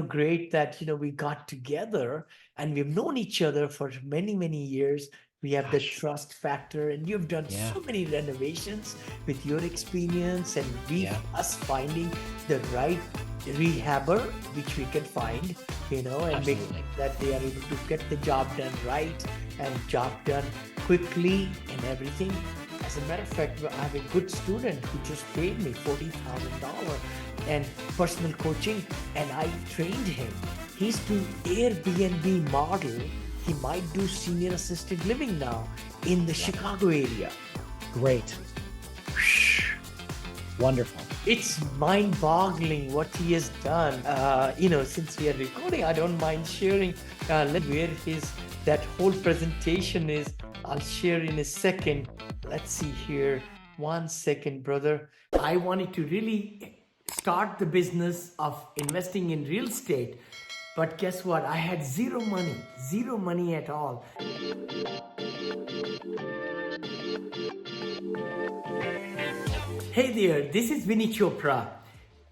great that, we got together and we've known each other for many, many years. We have the Gosh. trust factor, and you've done Yeah. so many renovations with your experience, and Yeah. us finding the right rehabber, which we can find, and make Absolutely. that they are able to get the job done right and job done quickly and everything. As a matter of fact, I have a good student who just paid me $40,000 and personal coaching, and I trained him. He's doing Airbnb model. He might do senior assisted living now in the Chicago area. Great. Wonderful. It's mind-boggling what he has done. Since we are recording, I don't mind sharing where that whole presentation is. I'll share in a second. Let's see here. 1 second, brother. I wanted to really start the business of investing in real estate, but guess what? I had zero money at all. Hey there, this is Vinney Chopra.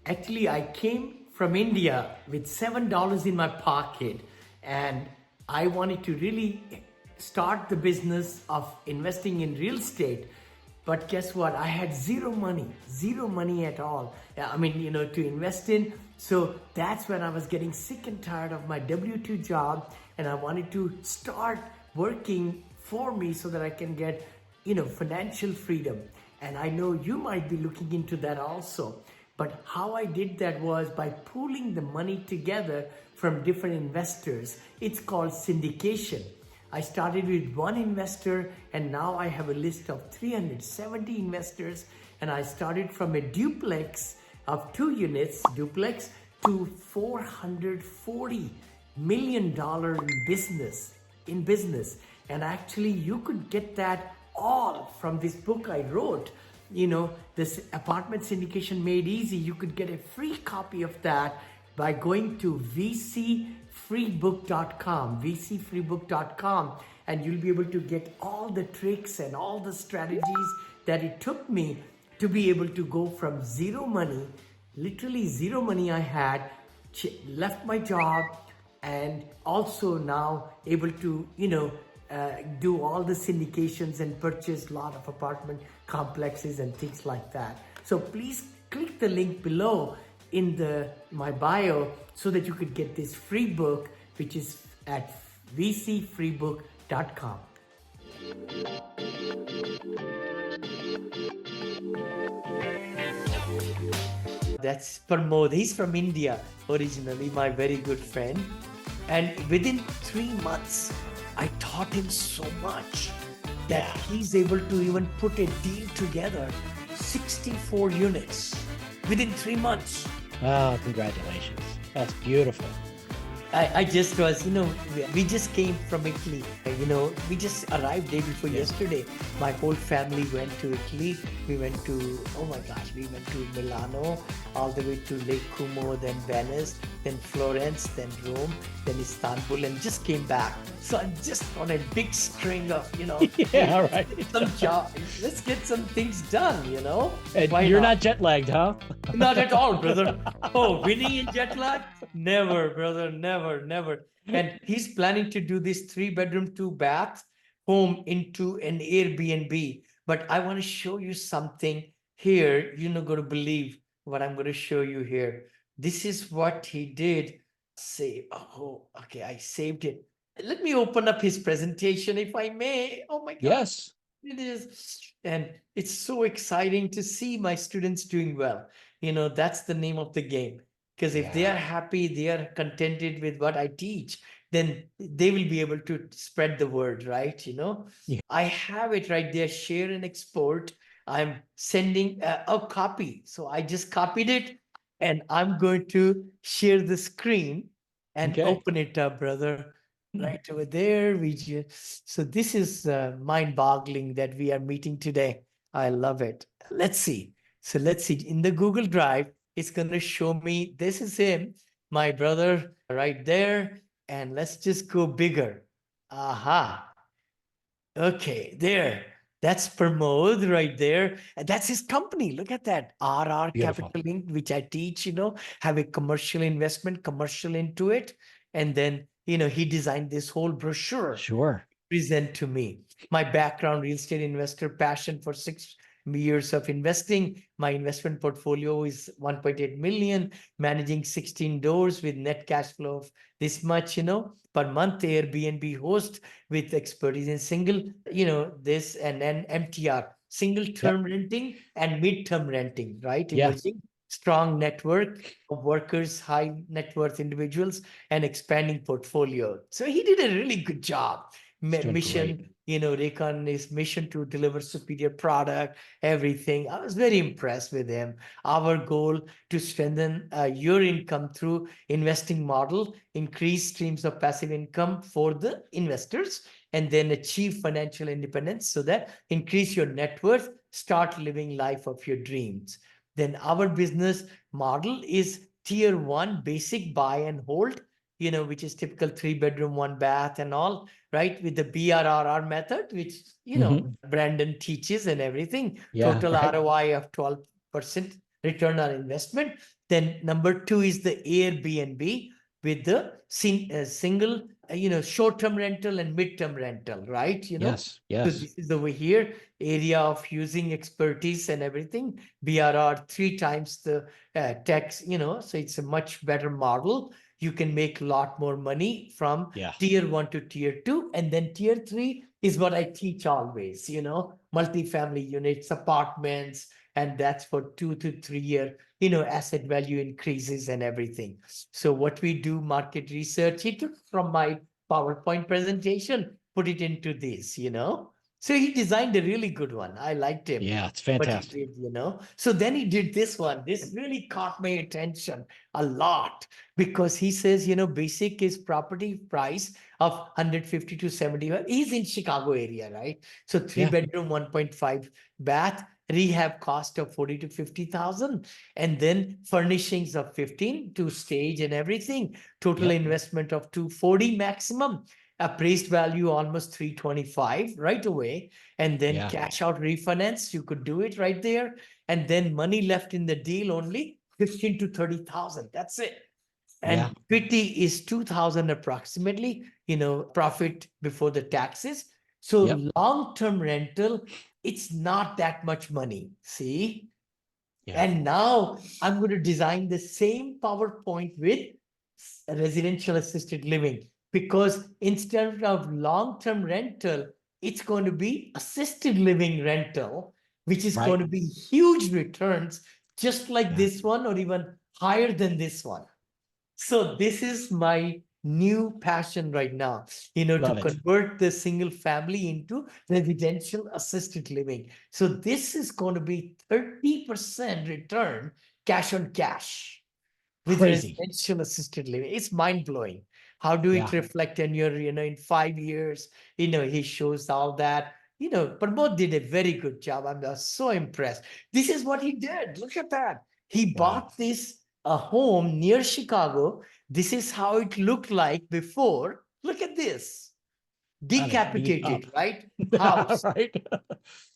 Actually, I came from India with $7 in my pocket, and I wanted to really start the business of investing in real estate. But guess what? I had zero money at all. I mean, to invest in. So that's when I was getting sick and tired of my W-2 job, and I wanted to start working for me so that I can get, financial freedom. And I know you might be looking into that also. But how I did that was by pooling the money together from different investors. It's called syndication. I started with one investor and now I have a list of 370 investors. And I started from a duplex of 2 units, duplex, to $440 million in business. And actually you could get that all from this book I wrote. This apartment syndication made easy. You could get a free copy of that by going to vcfreebook.com, and you'll be able to get all the tricks and all the strategies that it took me to be able to go from zero money, literally zero money I had, left my job, and also now able to, do all the syndications and purchase a lot of apartment complexes and things like that. So please click the link below in my bio so that you could get this free book, which is at vcfreebook.com. That's Pramod. He's from India originally, my very good friend. And within 3 months, I taught him so much that he's able to even put a deal together, 64 units within 3 months. Oh, congratulations. That's beautiful. I just was, we just came from Italy. We just arrived day before yesterday. My whole family went to Italy. We went to, we went to Milano, all the way to Lake Como, then Venice, then Florence, then Rome, then Istanbul, and just came back. So I'm just on a big string of, Yeah, right. some job. Let's get some things done, And Why you're not jet lagged, huh? Not at all, brother. Oh, Vinney and jet lag? Never, brother. Never. And he's planning to do this 3-bedroom, 2-bath home into an Airbnb. But I want to show you something here. You're not going to believe what I'm going to show you here. This is what he did. Okay, I saved it. Let me open up his presentation if I may. Oh my God. Yes. It is. And it's so exciting to see my students doing well. That's the name of the game. Because if they are happy, they are contented with what I teach, then they will be able to spread the word, right? I have it right there, share and export. I'm sending a copy. So I just copied it and I'm going to share the screen and open it up, brother. Right over there. So this is mind-boggling that we are meeting today. I love it. Let's see. So let's see. In the Google Drive, it's going to show me, this is him, my brother right there. And let's just go bigger. Aha. Okay, there. That's Pramod right there. And that's his company. Look at that. RR Beautiful. Capital Inc., which I teach, have a commercial investment, commercial into it. And then, he designed this whole brochure. Sure. Present to me. My background, real estate investor, passion for 6 years of investing. My investment portfolio is 1.8 million, managing 16 doors with net cash flow of this much, per month. Airbnb host with expertise in single, this, and then MTR, single term renting and mid-term renting, right? Emerging strong network of workers, high net worth individuals, and expanding portfolio. So he did a really good job. Mission, Recon is mission to deliver superior product, everything. I was very impressed with him. Our goal to strengthen your income through investing model, increase streams of passive income for the investors, and then achieve financial independence so that increase your net worth, start living life of your dreams. Then our business model is tier 1 basic buy and hold, which is typical 3-bedroom, 1-bath and all, right? With the BRRR method, which, Brandon teaches and everything. Total ROI of 12% return on investment. Then number 2 is the Airbnb with the single, short-term rental and mid-term rental, right? Yes. So this is over here, area of using expertise and everything. BRR 3 times the tax, so it's a much better model. You can make a lot more money from tier 1 to tier 2. And then tier 3 is what I teach always, multifamily units, apartments, and that's for 2 to 3 year, asset value increases and everything. So what we do, market research, he took from my PowerPoint presentation, put it into this. So he designed a really good one. I liked him. Yeah, it's What he fantastic. did. So then he did this one. This really caught my attention a lot because he says, basic is property price of 150 to 75. He's in Chicago area, right? So three Yeah. bedroom, 1.5 bath, rehab cost of 40 to 50,000, and then furnishings of 15 to stage and everything. Total Yep. investment of 240 maximum. Appraised value almost 325 right away, and then Yeah. cash out refinance, you could do it right there, and then money left in the deal only 15 to 30,000. That's it. And Yeah. pity is 2,000 approximately, profit before the taxes. So Yep. long-term rental, it's not that much money. See? Yeah. And now I'm going to design the same PowerPoint with residential assisted living, because instead of long-term rental, it's going to be assisted living rental, which is going Right. to be huge returns, just like Yeah. this one or even higher than this one. So this is my new passion right now, to Love it. convert the single family into residential assisted living. So this is going to be 30% return cash on cash with Crazy. residential assisted living. It's mind blowing. How do it Yeah. reflect on your, in 5 years? He shows all that. Pramod did a very good job. I'm so impressed. This is what he did. Look at that. He Wow. bought this a home near Chicago. This is how it looked like before. Look at this. That is beat Decapitated, up. right? House. Right.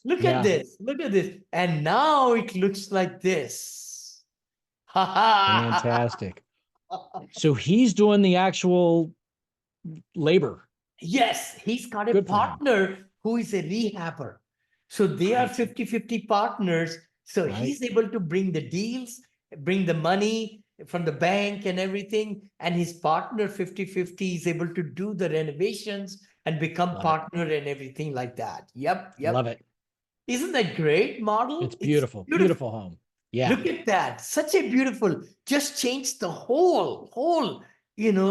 Look at Yeah. this. Look at this. And now it looks like this. Ha ha. Fantastic. So he's doing the actual labor. Yes, he's got a Good for him. partner who is a rehabber. So they are Right. 50-50 partners. So Right. he's able to bring the deals, bring the money from the bank and everything. And his partner 50-50 is able to do the renovations and become Love it. partner and everything like that. Yep. Love it. Isn't that great model? It's beautiful. Beautiful home. Yeah. Look at that. Such a beautiful, just changed the whole,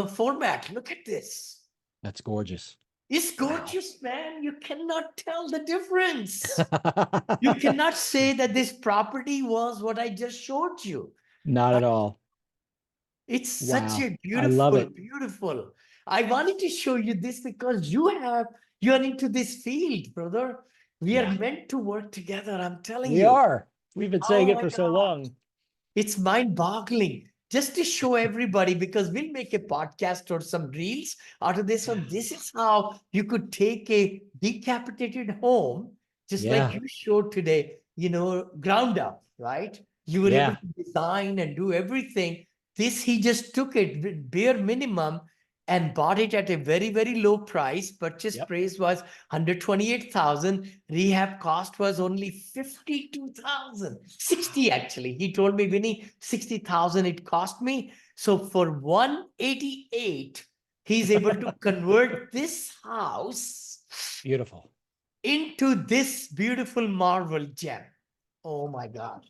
format. Look at this. That's gorgeous. It's Wow. gorgeous, man. You cannot tell the difference. You cannot say that this property was what I just showed you. Not at all. It's such Wow. a I love beautiful, it. beautiful. I wanted to show you this because you're into this field, brother. We are Yeah. meant to work together. I'm telling We you. are. We've been saying Oh it my for so God. long. It's mind-boggling. Just to show everybody, because we'll make a podcast or some reels out of this one. This is how you could take a decapitated home, just Yeah. like you showed today, ground up, right? You were Yeah. able to design and do everything. This, he just took it with bare minimum and bought it at a very, very low price. Purchase Yep. price was 128,000. Rehab cost was only 52,000. 60 actually. He told me, Vinney, 60,000 it cost me. So for 188, he's able to convert this house Beautiful. into this beautiful marble gem. Oh my God.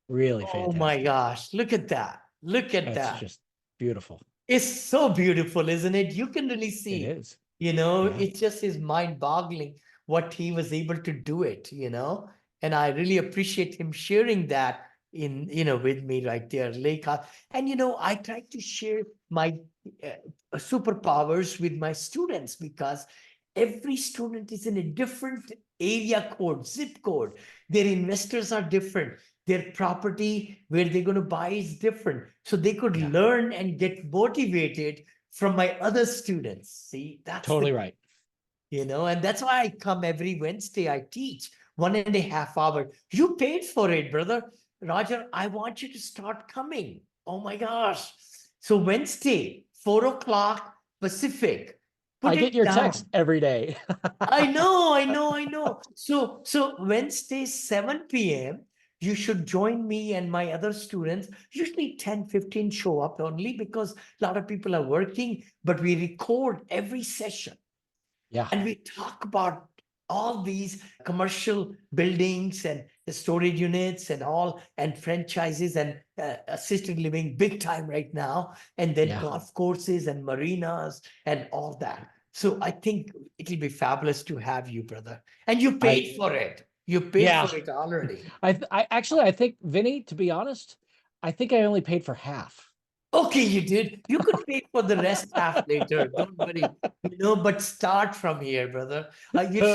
Really Oh fantastic. my gosh. Look at that. Look at It's that. just beautiful. It's so beautiful, isn't it? You can really It see, is. it just is mind boggling what he was able to do it, and I really appreciate him sharing that with me right there, Lake. And, I try to share my superpowers with my students because every student is in a different area code, zip code. Their investors are different. Their property where they're going to buy is different. So they could Yeah. learn and get motivated from my other students. See, that's Totally right. and that's why I come every Wednesday. I teach 1.5 hours. You paid for it, brother. Roger, I want you to start coming. Oh my gosh. So Wednesday, 4 o'clock Pacific. Put I it get your down. text every day. I know. So Wednesday, 7 p.m., you should join me and my other students. Usually 10, 15 show up only because a lot of people are working, but we record every session. Yeah. And we talk about all these commercial buildings and the storage units and all, and franchises and assisted living big time right now. And then Yeah. golf courses and marinas and all that. So I think it'll be fabulous to have you, brother. And you paid for it. You paid Yeah. for it already. I actually, I think, Vinney, to be honest, I think I only paid for half. Okay, you did. You could pay for the rest half later. Don't worry. But start from here, brother. You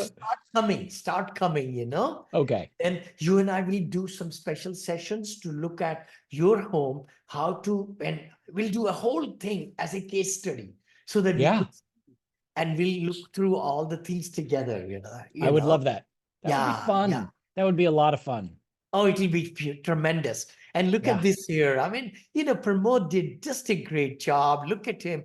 start coming, Okay. And you and I will do some special sessions to look at your home, and we'll do a whole thing as a case study so that we Yeah. could, and we'll look through all the things together, I would love that. That would be Yeah, yeah. fun. That would be a lot of fun. Oh, it'll be tremendous. And look at Yeah. this here. I mean, Pramod did just a great job. Look at him,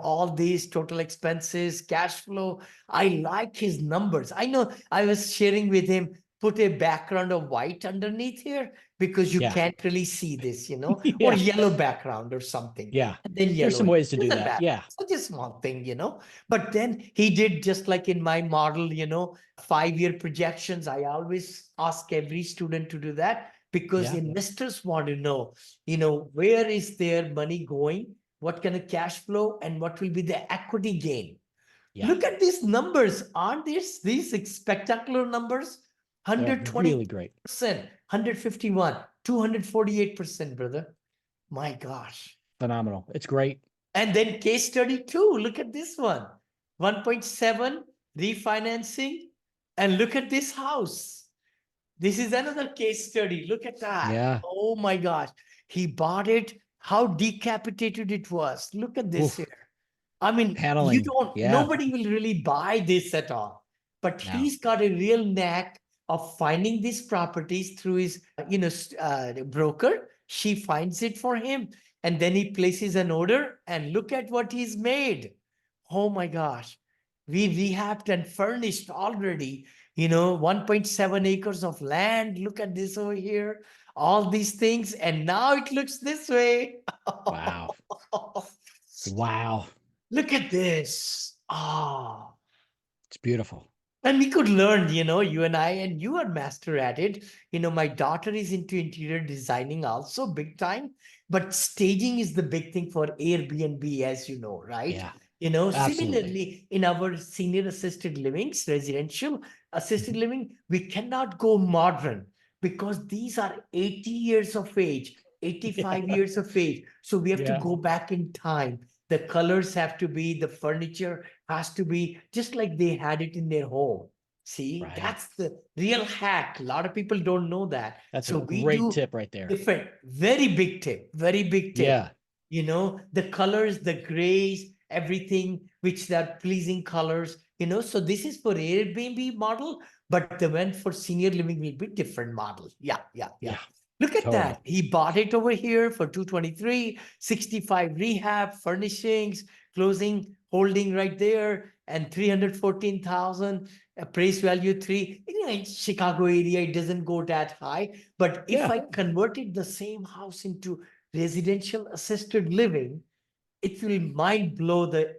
all these total expenses, cash flow. I like his numbers. I know I was sharing with him, put a background of white underneath here because you Yeah. can't really see this, or Yeah. yellow background or something. Yeah. And then There's yellow. some ways to do Doesn't that. matter. Yeah. Such a small thing, But then he did just like in my model, 5-year projections. I always ask every student to do that because Yeah. investors want to know, where is their money going, what kind of cash flow, and what will be the equity gain. Yeah. Look at these numbers. Aren't these spectacular numbers? They're 120%, really great. 151, 248%, brother. My gosh. Phenomenal. It's great. And then case study two, look at this one. 1.7 refinancing. And look at this house. This is another case study. Look at that. Yeah. Oh my gosh. He bought it. How decapitated it was. Look at this Oof. here. I mean, Paneling. Yeah. nobody will really buy this at all. But No. he's got a real knack of finding these properties through his, broker. She finds it for him. And then he places an order and look at what he's made. Oh my gosh. We rehabbed and furnished already, 1.7 acres of land. Look at this over here. All these things. And now it looks this way. Wow. Wow. Look at this. Ah. It's beautiful. And we could learn, you and I, and you are master at it. My daughter is into interior designing also big time, but staging is the big thing for Airbnb, as you know, right? Yeah. Absolutely. Similarly, in our senior assisted livings, residential assisted living, we cannot go modern because these are 80 years of age, 85 years of age. So we have to Yeah. go back in time. The colors have to be, the furniture has to be just like they had it in their home. See, Right. that's the real hack. A lot of people don't know that. That's So a we great do tip right there. different, very big tip, very big tip. Yeah. The colors, the grays, everything, which are pleasing colors, so this is for Airbnb model, but the one for senior living will be different model. Yeah. Yeah. Look at Totally. that. He bought it over here for 223, 65 rehab, furnishings, closing, holding right there, and 314,000 appraised value 3. In Chicago area, it doesn't go that high. But if Yeah. I converted the same house into residential assisted living, it will mind blow the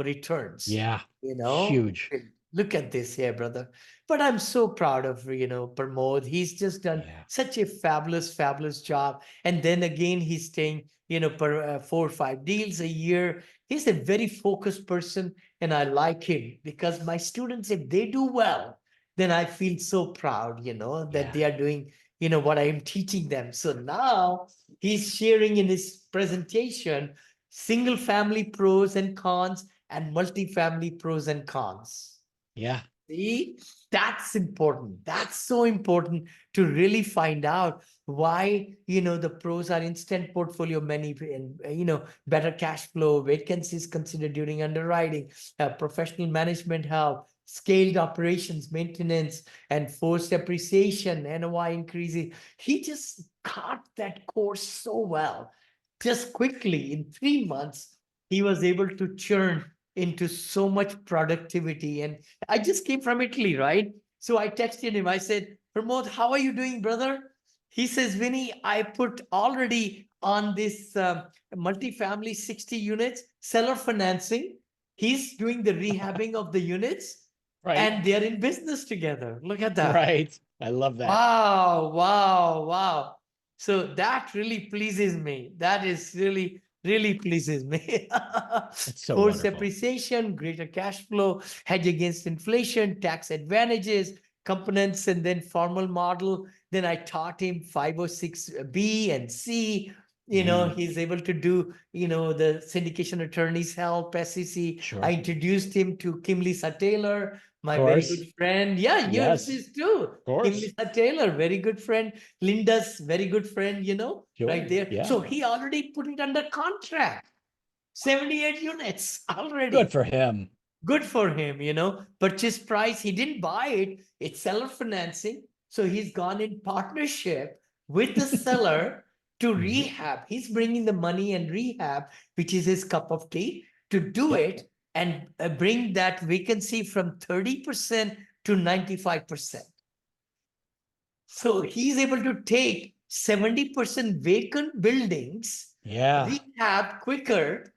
returns. Yeah. Huge. Look at this here, brother. But I'm so proud of Pramod. He's just done such a fabulous job. And then again, he's staying per 4 or 5 deals a year. He's a very focused person, and I like him because my students, if they do well, then I feel so proud that they are doing what I am teaching them. So now he's sharing in his presentation single family pros and cons and multifamily pros and cons. Yeah. See, that's important. That's so important to really find out why, the pros are instant portfolio many, and, better cash flow, vacancies considered during underwriting, professional management help, scaled operations, maintenance, and forced appreciation, NOI increasing. He just got that course so well. Just quickly in 3 months, he was able to churn into so much productivity. And I just came from Italy, right? So I texted him. I said, Pramod, how are you doing, brother? He says, Vinney, I put already on this multifamily 60 units, seller financing. He's doing the rehabbing of the units. Right. And they're in business together. Look at that. Right. I love that. Wow, wow, wow. So that really pleases me. That is really, really pleases me. That's so Forced wonderful. appreciation, greater cash flow, hedge against inflation, tax advantages, components, and then formal model. Then I taught him 506B and C. He's able to do, the syndication attorney's help, SEC. Sure. I introduced him to Kim Lisa Taylor, my very Course. good friend. Yeah, yours Yes. is too. Of course. Kim Lisa Taylor, very good friend. Linda's very good friend, right Sure. there. Yeah. So he already put it under contract. 78 units already. Good for him. Good for him, Purchase price, he didn't buy it. It's seller financing. So he's gone in partnership with the seller to rehab. He's bringing the money and rehab, which is his cup of tea, to do it and bring that vacancy from 30% to 95%. So he's able to take 70% vacant buildings, rehab quicker,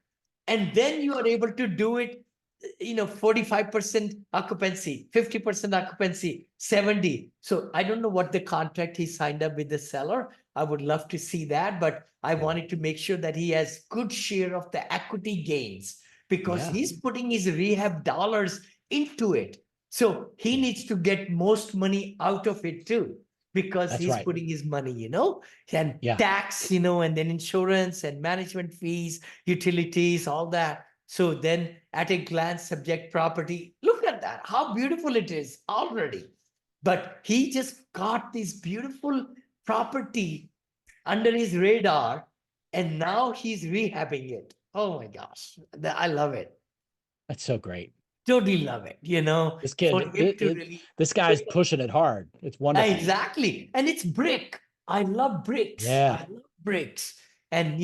and then you are able to do it, 45% occupancy, 50% occupancy, 70. So I don't know what the contract he signed up with the seller. I would love to see that, but I wanted to make sure that he has good share of the equity gains because he's putting his rehab dollars into it. So he needs to get most money out of it too, because he's putting his money, and tax, and then insurance and management fees, utilities, all that. So then at a glance, subject property, look at that, how beautiful it is already. But he just got this beautiful property under his radar, and now he's rehabbing it. Oh my gosh, I love it. That's so great. Totally love it, This kid, this guy's pushing it hard. It's wonderful. Exactly. And it's brick. I love bricks. Yeah. I love bricks. And,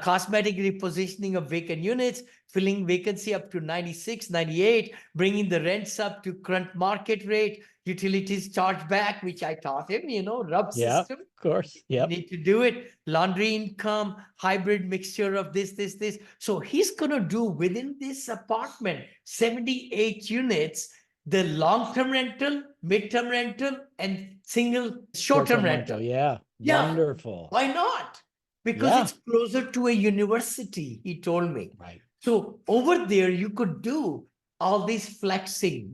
cosmetic repositioning of vacant units, filling vacancy up to 96, 98, bringing the rents up to current market rate, utilities charge back, which I taught him, RUB system. Of course. You need to do it. Laundry income, hybrid mixture of this. So he's going to do within this apartment, 78 units, the long-term rental, mid-term rental, and single short-term rental. Yeah. Wonderful. Why not? Because it's closer to a university, he told me. Right. So over there, you could do all this flexing,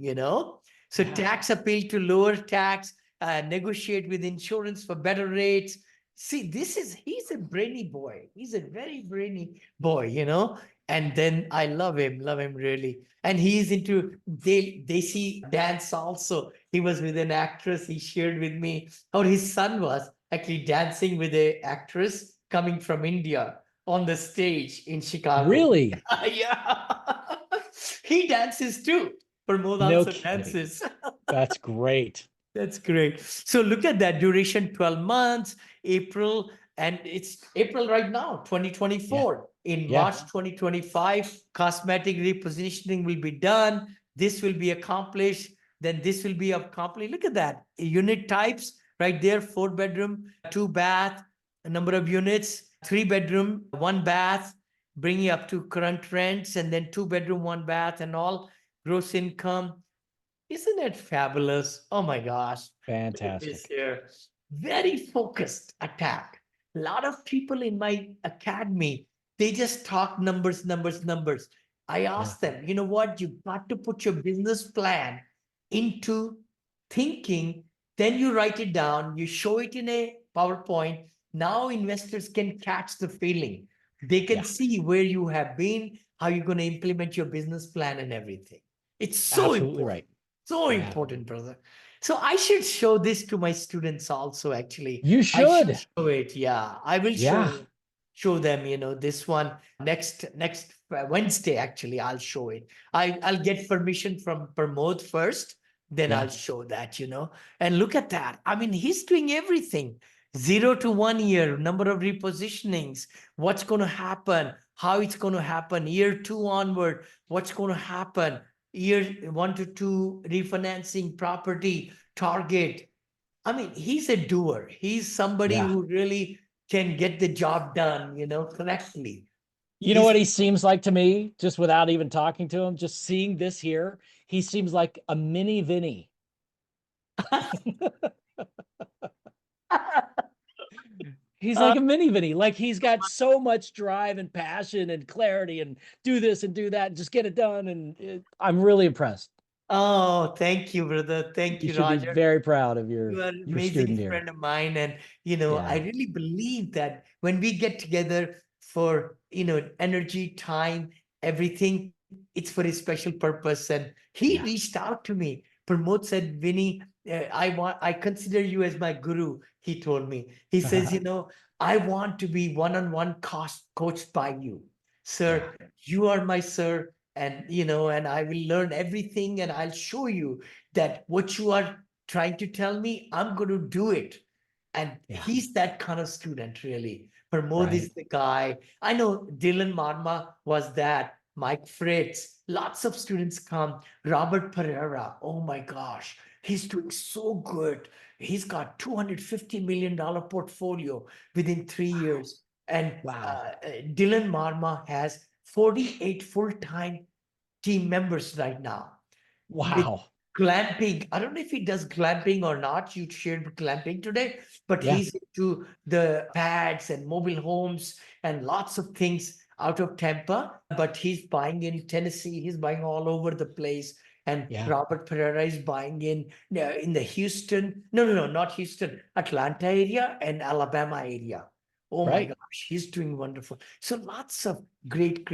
So tax appeal to lower tax, negotiate with insurance for better rates. See, he's a brainy boy. He's a very brainy boy, And then I love him really. And he's into Desi dance also. He was with an actress. He shared with me how his son was actually dancing with an actress coming from India on the stage in Chicago. Really? Yeah. He dances too. Pramod also dances. That's great. That's great. So look at that duration, 12 months, April, and it's April right now, 2024. In March 2025, cosmetic repositioning will be done. This will be accomplished. Then this will be accomplished. Look at that. Unit types right there, 4-bedroom, 2-bath, a number of units, 3-bedroom, 1-bath, bringing up to current rents, and then 2-bedroom, 1-bath, and all gross income. Isn't it fabulous? Oh my gosh. Fantastic. Here. Very focused attack. A lot of people in my academy, they just talk numbers. I ask them, you know what? You've got to put your business plan into thinking. Then you write it down. You show it in a PowerPoint. Now investors can catch the feeling. They can see where you have been, how you're going to implement your business plan and everything. It's so important. Right. So important, brother. So I should show this to my students also, actually. You should. I should show it. Yeah, I will show them, this one next Wednesday, actually, I'll show it. I'll get permission from Pramod first, then I'll show that, and look at that. I mean, he's doing everything. 0 to 1 year, number of repositionings, what's going to happen, how it's going to happen, year 2 onward, what's going to happen, year 1 to 2 refinancing property target. I mean, he's a doer. He's somebody who really can get the job done, correctly. You know what he seems like to me, just without even talking to him, just seeing this here, he seems like a mini Vinney. He's like a mini Vinney. Like he's got so much drive and passion and clarity and do this and do that and just get it done. And I'm really impressed. Oh, thank you, brother. Thank You you, should be Roger. very proud of You are an your student amazing here. friend of mine. And, I Yeah. really believe that when we get together for, energy, time, everything, it's for a special purpose. And he Yeah. reached out to me. Pramod said, Vinny, I consider you as my guru. He told me, he says, I want to be one-on-one coached by you, sir. You are my sir. And, and I will learn everything and I'll show you that what you are trying to tell me, I'm going to do it. And Yeah. he's that kind of student, really. Pramod Right. is the guy. I know Dylan Marma was that. Mike Fritz, lots of students come. Robert Pereira, oh my gosh, he's doing so good. He's got $250 million portfolio within 3 years. And Wow. Dylan Marma has 48 full-time team members right now with Wow. glamping. I don't know if he does glamping or not. You shared glamping today, but Yeah. he's into the pads and mobile homes and lots of things out of Tampa. But he's buying in Tennessee. He's buying all over the place. And Yeah. Robert Pereira is buying in the Houston, no, not Houston, Atlanta area and Alabama area. Oh my Right. gosh, he's doing wonderful. So lots of great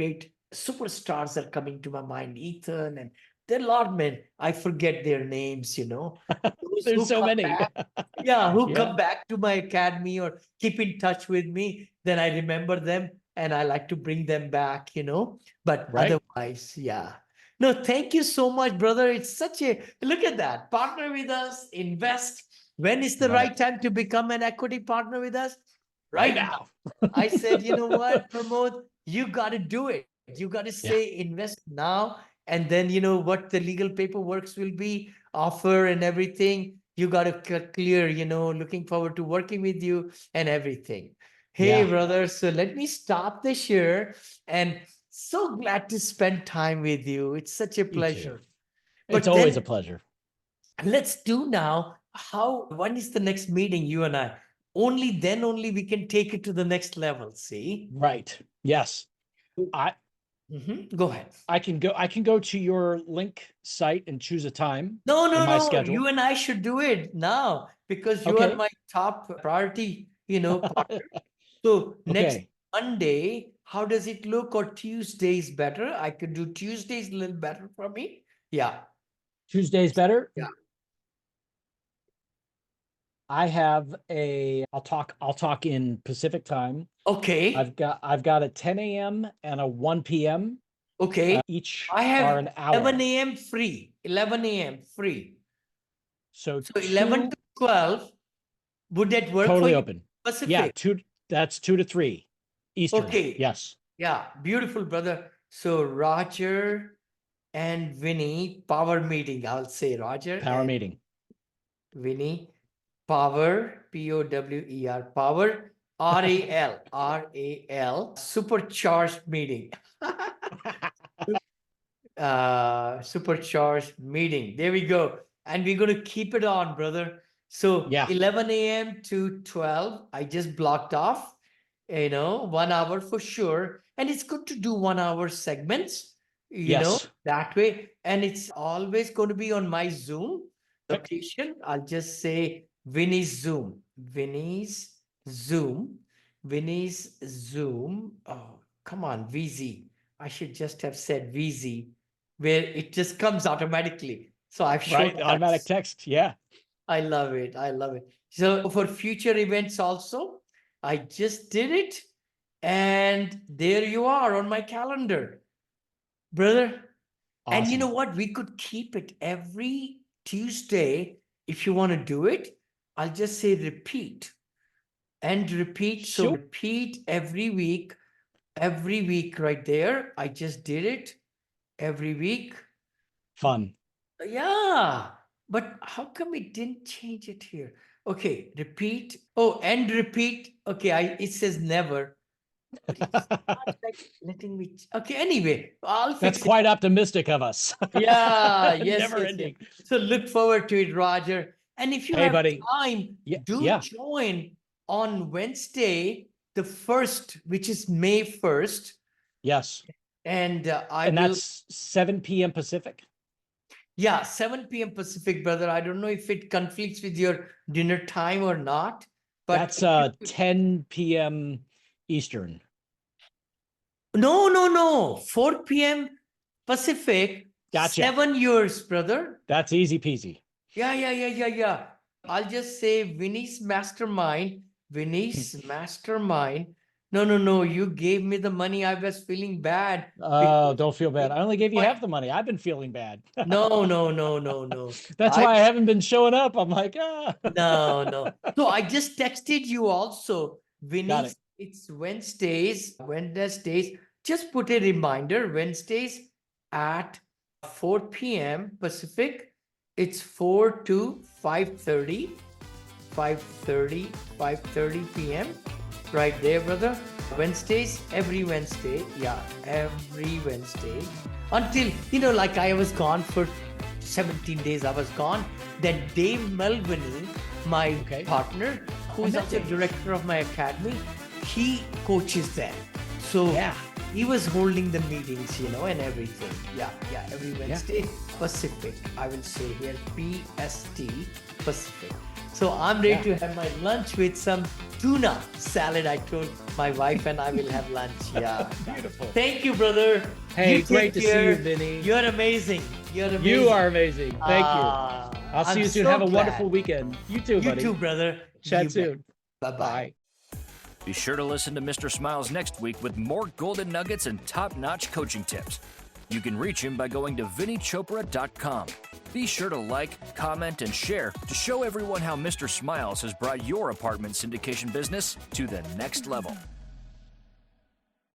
superstars are coming to my mind. Ethan and there are a lot, man. I forget their names, Those There's who so come many. back, who Yeah. come back to my academy or keep in touch with me, then I remember them and I like to bring them back, But Right. otherwise, yeah. No, thank you so much, brother. It's such a look at that. Partner with us, invest. When is the Love right it. time to become an equity partner with us? Right Right now. now. I said, you know what, Pramod, you got to do it. You got to Yeah. say invest now. And then, what the legal paperwork will be, offer and everything. You got to clear, looking forward to working with you and everything. Hey, Yeah. brother. So let me stop this here and so glad to spend time with you. It's such a You too. pleasure. It's But always a then pleasure. let's do now when is the next meeting, you and I? Only we can take it to the next level. See? Right. Yes. I Go ahead. I can go to your link site and choose a time No, in no, my no. schedule. You and I should do it now because you are Okay. my top priority, partner. So next Okay. Monday, how does it look? Or Tuesday is better? I could do Tuesdays a little better for me. Yeah. Tuesday's better. Yeah. I have I'll talk in Pacific time. Okay. I've got a 10 a.m. and a 1 p.m. Okay. Each I are have an 11 hour. a.m. free. 11 a.m. free. So So 11 two to 12, would that work for totally you? open. Yeah, Pacific. that's 2 to 3 Eastern. Okay. Yes. Yeah. Beautiful, brother. So Roger and Vinny power meeting. I'll say Roger Power and meeting. Vinny power, Power, power, RAL, supercharged meeting. Supercharged meeting. There we go. And we're going to keep it on, brother. So Yeah. 11 a.m. to 12, I just blocked off, 1 hour for sure. And it's good to do 1 hour segments, Yes. that way. And it's always going to be on my Zoom Perfect. location. I'll just say Vinny's Zoom. Vinny's Zoom. Vinny's Zoom. Oh, come on, VZ. I should just have said VZ where it just comes automatically. So I've Right. Automatic shortcuts. text. Yeah. I love it. I love it. So for future events also, I just did it. And there you are on my calendar, brother. And you know Awesome. what? We could keep it every Tuesday if you want to do it. I'll just say repeat and repeat. So Sure. repeat every week right there. I just did it every week. Fun. Yeah, but how come it didn't change it here? Okay, repeat. Oh, and repeat. Okay, it says never. But it's not like letting me. Okay, anyway, I'll fix That's it. quite optimistic of us. Yeah, yes, Never yes, ending. yes. So look forward to it, Roger. And if you Hey, have buddy. time, do Yeah. join on Wednesday, the 1st, which is May 1st. Yes. And And that's 7 p.m. Pacific. Yeah, 7 p.m. Pacific, brother. I don't know if it conflicts with your dinner time or not, but That's 10 p.m. Eastern. no. 4 p.m. Pacific. Gotcha. 7 years, brother. That's easy peasy. Yeah. I'll just say Vinney's mastermind. Vinney's mastermind. No. You gave me the money. I was feeling bad. Oh, don't feel bad. I only gave you half the money. I've been feeling bad. No. That's why I haven't been showing up. I'm like, No. So I just texted you also. Got Vinny, it. it's Wednesdays. Just put a reminder, Wednesdays at 4 p.m. Pacific. It's 4 to 5:30 p.m. Right there, brother. Wednesdays, every Wednesday. Yeah, every Wednesday. Until, like I was gone for 17 days, I was gone. Then Dave Melvini, my partner, who is also director of my academy, he coaches them. So he was holding the meetings, and everything. Yeah, every Wednesday, Pacific. I will say here, PST, Pacific. So I'm ready to have my lunch with some tuna salad. I told my wife, and I will have lunch. Yeah. Beautiful. Thank you, brother. Hey, great to see you, Vinny. You're amazing. You are amazing. Thank you. I'll see you soon. Have a wonderful weekend. You too, buddy. You too, brother. Chat soon. Bye-bye. Be sure to listen to Mr. Smiles next week with more golden nuggets and top-notch coaching tips. You can reach him by going to VinneyChopra.com. Be sure to like, comment, and share to show everyone how Mr. Smiles has brought your apartment syndication business to the next level.